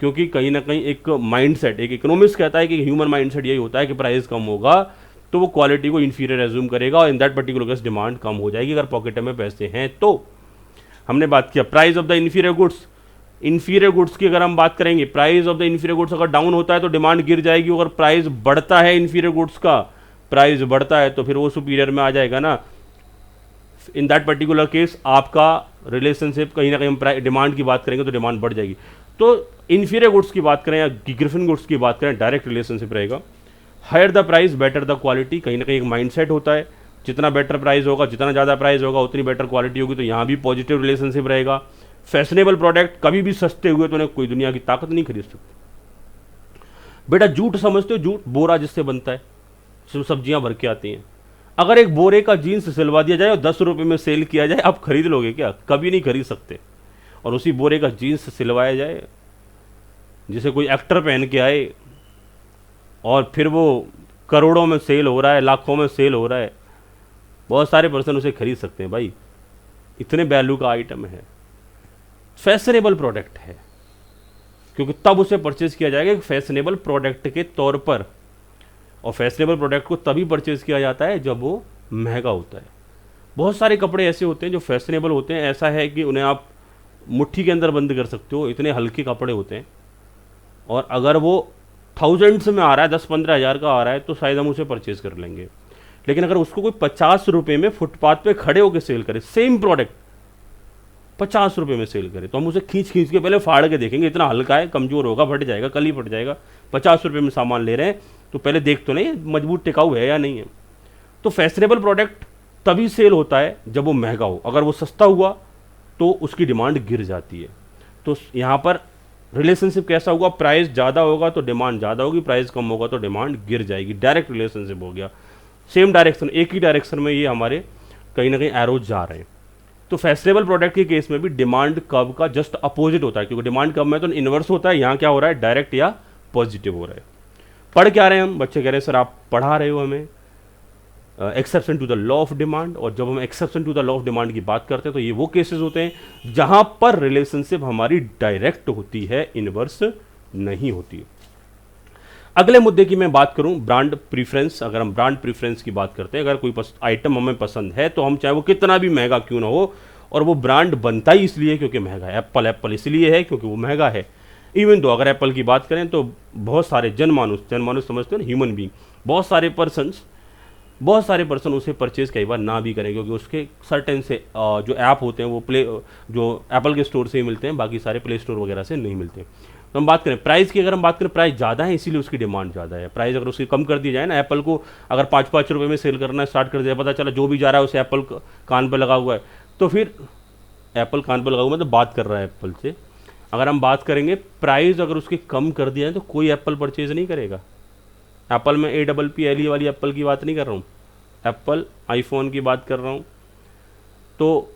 क्योंकि कहीं ना कहीं एक माइंडसेट, एक इकोनॉमिस्ट कहता है कि ह्यूमन माइंडसेट यही होता है कि प्राइस कम होगा तो वो क्वालिटी को इन्फीरियर एज्यूम करेगा और in that particular case demand कम हो जाएगी अगर पॉकेट में पैसे हैं तो। हमने बात किया price of the inferior goods. Inferior goods की अगर हम बात करेंगे, price of the inferior goods अगर डाउन होता है तो डिमांड गिर जाएगी। अगर प्राइस बढ़ता है इन्फीरियर गुड्स का, प्राइस बढ़ता है तो फिर वो सुपीरियर में आ जाएगा ना। इन दैट पर्टिकुलर केस आपका रिलेशनशिप कहीं ना कहीं हम डिमांड की बात करेंगे तो डिमांड बढ़ जाएगी। तो इन्फीरियर गुड्स की बात करें या गिफिन गुड्स की बात करें, डायरेक्ट रिलेशनशिप रहेगा। Higher the price better the quality, कहीं ना कहीं एक माइंडसेट होता है, जितना बेटर प्राइस होगा, जितना ज़्यादा प्राइस होगा उतनी बेटर क्वालिटी होगी, तो यहाँ भी पॉजिटिव रिलेशनशिप रहेगा। फैशनेबल प्रोडक्ट कभी भी सस्ते हुए तो उन्हें कोई दुनिया की ताकत नहीं खरीद सकती। बेटा जूट समझते हो? जूट बोरा जिससे बनता है, जिसमें सब्जियां भर के आती हैं। अगर एक बोरे का जीन्स सिलवा दिया जाए और 10 रुपये में सेल किया जाए, आप खरीद लोगे क्या? कभी नहीं खरीद सकते। और उसी बोरे का जीन्स सिलवाया जाए जिसे कोई एक्टर पहन के आए और फिर वो करोड़ों में सेल हो रहा है, लाखों में सेल हो रहा है, बहुत सारे पर्सन उसे खरीद सकते हैं भाई, इतने वैल्यू का आइटम है। फैशनेबल प्रोडक्ट है क्योंकि तब उसे परचेज किया जाएगा एक फैशनेबल प्रोडक्ट के तौर पर। और फैशनेबल प्रोडक्ट को तभी परचेज किया जाता है जब वो महंगा होता है। बहुत सारे कपड़े ऐसे होते हैं जो फैशनेबल होते हैं, ऐसा है कि उन्हें आप मुट्ठी के अंदर बंद कर सकते हो, इतने हल्के कपड़े होते हैं। और अगर वो थाउजेंड्स में आ रहा है, 10-15 हज़ार का आ रहा है, तो शायद हम उसे परचेज कर लेंगे। लेकिन अगर उसको कोई 50 रुपये में फुटपाथ पे खड़े होकर सेल करे, सेम प्रोडक्ट 50 रुपये में सेल करे, तो हम उसे खींच के पहले फाड़ के देखेंगे, इतना हल्का है, कमज़ोर होगा, फट जाएगा, कल ही फट जाएगा। 50 रुपये में सामान ले रहे हैं तो पहले देख तो नहीं मजबूत टिकाऊ है या नहीं है। तो फैशनेबल प्रोडक्ट तभी सेल होता है जब वो महंगा हो। अगर वो सस्ता हुआ तो उसकी डिमांड गिर जाती है। तो यहाँ पर रिलेशनशिप कैसा होगा? प्राइस ज़्यादा होगा तो डिमांड ज़्यादा होगी, प्राइस कम होगा तो डिमांड गिर जाएगी। डायरेक्ट रिलेशनशिप हो गया, सेम डायरेक्शन, एक ही डायरेक्शन में ये हमारे कहीं ना कहीं एरोज जा रहे हैं। तो फैशनेबल प्रोडक्ट के केस में भी डिमांड कर्व का जस्ट अपोजिट होता है, क्योंकि डिमांड कर्व में तो इन्वर्स होता है, यहाँ क्या हो रहा है? डायरेक्ट या पॉजिटिव हो रहा है। पढ़ क्या रहे हैं हम? बच्चे कह रहे हैं सर आप पढ़ा रहे हो हमें exception to the law of demand. और जब हम exception to the law of demand की बात करते हैं तो ये वो केसेस होते हैं जहां पर रिलेशनशिप हमारी डायरेक्ट होती है, इनवर्स नहीं होती। अगले मुद्दे की मैं बात करूं, ब्रांड प्रीफरेंस। अगर हम ब्रांड प्रीफरेंस की बात करते हैं, अगर कोई आइटम हमें पसंद है तो हम चाहे वो कितना भी महंगा क्यों ना हो, और वो ब्रांड बनता ही इसलिए क्योंकि महंगा है। एप्पल एप्पल इसलिए है क्योंकि वो महंगा है। इवन दो अगर एप्पल की बात करें तो बहुत सारे जनमानुस समझते हैं, ह्यूमन बींग, बहुत सारे पर्सन उसे परचेज कई बार ना भी करें, क्योंकि उसके सर्टेन से जो ऐप होते हैं वो जो एप्पल के स्टोर से ही मिलते हैं, बाकी सारे प्ले स्टोर वगैरह से नहीं मिलते। तो हम बात करें प्राइस की, अगर हम बात करें प्राइस ज़्यादा है इसीलिए उसकी डिमांड ज़्यादा है। प्राइस अगर उसकी कम कर दी जाए ना, एप्पल को अगर 5-5 रुपये में सेल करना स्टार्ट कर दिया, पता चला जो भी जा रहा है उसे एप्पल कान पर लगा हुआ है, तो फिर एप्पल कान पर लगा हुआ मतलब बात कर रहा है एप्पल से। अगर हम बात करेंगे प्राइस अगर उसकी कम कर दिया है तो कोई एप्पल परचेज नहीं करेगा। एप्पल में APPLE वाली एप्पल की बात नहीं कर रहा हूँ, एप्पल आईफोन की बात कर रहा हूँ। तो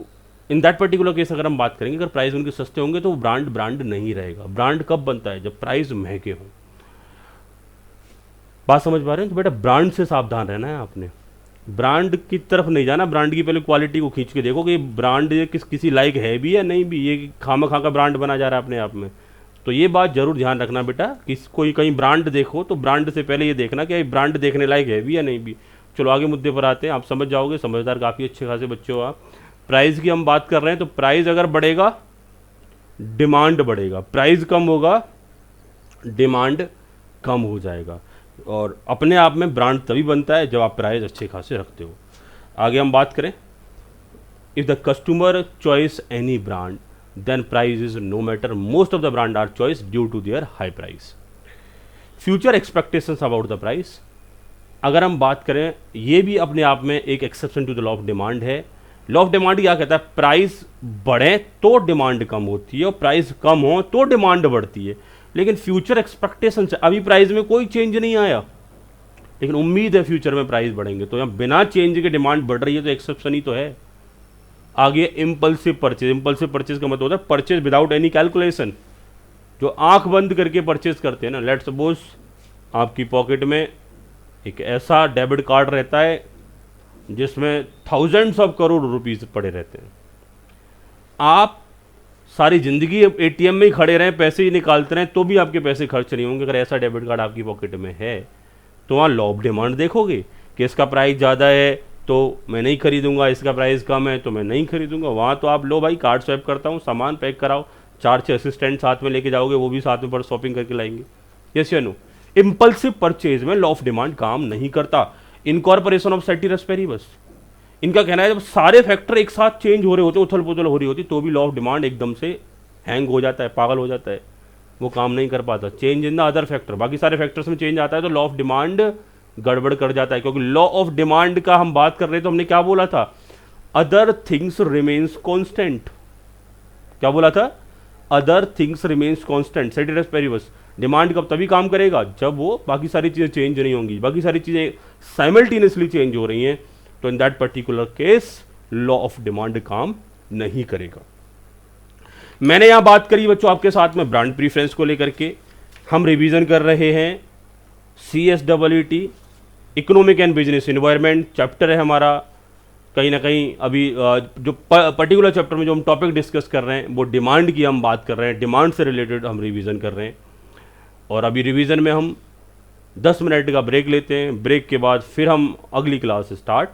इन दैट पर्टिकुलर केस अगर हम बात करेंगे, अगर प्राइस उनके सस्ते होंगे तो वो ब्रांड नहीं रहेगा। ब्रांड कब बनता है? जब प्राइस महंगे हों। बात समझ पा रहे हैं? तो बेटा ब्रांड से सावधान रहना है आपने, ब्रांड की तरफ नहीं जाना। ब्रांड की पहले क्वालिटी को खींच के देखो कि ब्रांड ये किसी लायक है भी या नहीं भी, ये खामा का ब्रांड बना जा रहा है अपने आप में। तो ये बात जरूर ध्यान रखना बेटा कि कोई कहीं ब्रांड देखो तो ब्रांड से पहले ये देखना कि ब्रांड देखने लायक है भी या नहीं भी। चलो आगे मुद्दे पर आते हैं, आप समझ जाओगे, समझदार काफ़ी अच्छे खासे बच्चे हो आप। प्राइस की हम बात कर रहे हैं तो प्राइस अगर बढ़ेगा डिमांड बढ़ेगा, प्राइस कम होगा डिमांड कम हो जाएगा। और अपने आप में ब्रांड तभी बनता है जब आप प्राइस अच्छे खासे रखते हो। आगे हम बात करें, if the customer choice any brand then price is no matter, most of the brand are choice due to their high price. Future expectations about the price, अगर हम बात करें ये भी अपने आप में एक exception to the law of demand है। लॉ ऑफ डिमांड क्या कहता है? प्राइस बढ़े तो डिमांड कम होती है और प्राइस कम हो तो डिमांड बढ़ती है। लेकिन फ्यूचर एक्सपेक्टेशन से अभी प्राइस में कोई चेंज नहीं आया, लेकिन उम्मीद है फ्यूचर में प्राइस बढ़ेंगे, तो यहाँ बिना चेंज के डिमांड बढ़ रही है, तो एक्सेप्शन ही तो है। आगे इम्पल्सिव परचेज, इम्पल्सिव परचेज का मतलब होता है परचेज विदाउट एनी कैलकुलेशन, जो आंख बंद करके परचेज करते हैं ना। लेट्स सपोज आपकी पॉकेट में एक ऐसा डेबिट कार्ड रहता है जिसमें थाउजेंड्स ऑफ करोड़ रुपीस पड़े रहते हैं, आप सारी ज़िंदगी ATM में ही खड़े रहें, पैसे ही निकालते रहें, तो भी आपके पैसे खर्च नहीं होंगे। अगर ऐसा डेबिट कार्ड आपकी पॉकेट में है तो वहाँ लॉ ऑफ डिमांड देखोगे कि इसका प्राइस ज़्यादा है तो मैं नहीं खरीदूंगा, इसका प्राइस कम है तो मैं नहीं खरीदूंगा। वहाँ तो आप लो भाई कार्ड स्वैप करता हूँ, सामान पैक कराओ, 4-6 असिस्टेंट साथ में लेके जाओगे, वो भी साथ में पर शॉपिंग करके लाएंगे। यस या नो? इम्पल्सिव परचेज में लॉ ऑफ डिमांड काम नहीं करता। इनकॉर्पोरेशन ऑफ सेटिरस पेरिबस, इनका कहना है जब सारे फैक्टर एक साथ चेंज हो रहे होते, उथल पुथल हो रही होती, तो भी लॉ ऑफ डिमांड एकदम से हैंग हो जाता है, पागल हो जाता है, वो काम नहीं कर पाता। Change in the other factor, बाकी सारे फैक्टर्स में चेंज आता है तो लॉ ऑफ डिमांड गड़बड़ कर जाता है। क्योंकि लॉ ऑफ डिमांड का हम बात कर रहे तो हमने क्या बोला था? Other things remains constant. क्या बोला था? Other things remains constant, ceteris paribus. Demand कब तभी काम करेगा जब वो बाकी सारी चीज़ें चेंज नहीं होंगी, बाकी सारी चीज़ें साइमल्टेनियसली चेंज हो रही हैं, तो इन that particular case law of demand काम नहीं करेगा। मैंने यहां बात करी बच्चों आपके साथ में ब्रांड प्रीफरेंस को लेकर के। हम रिवीजन कर रहे हैं CSEET economic and business environment chapter है हमारा। कहीं ना कहीं अभी जो पर्टिकुलर चैप्टर में जो हम टॉपिक डिस्कस कर रहे हैं वो डिमांड की हम बात कर रहे हैं, डिमांड से रिलेटेड हम रिवीजन कर रहे हैं। और अभी रिवीजन में हम 10 मिनट का ब्रेक लेते हैं, ब्रेक के बाद फिर हम अगली क्लास स्टार्ट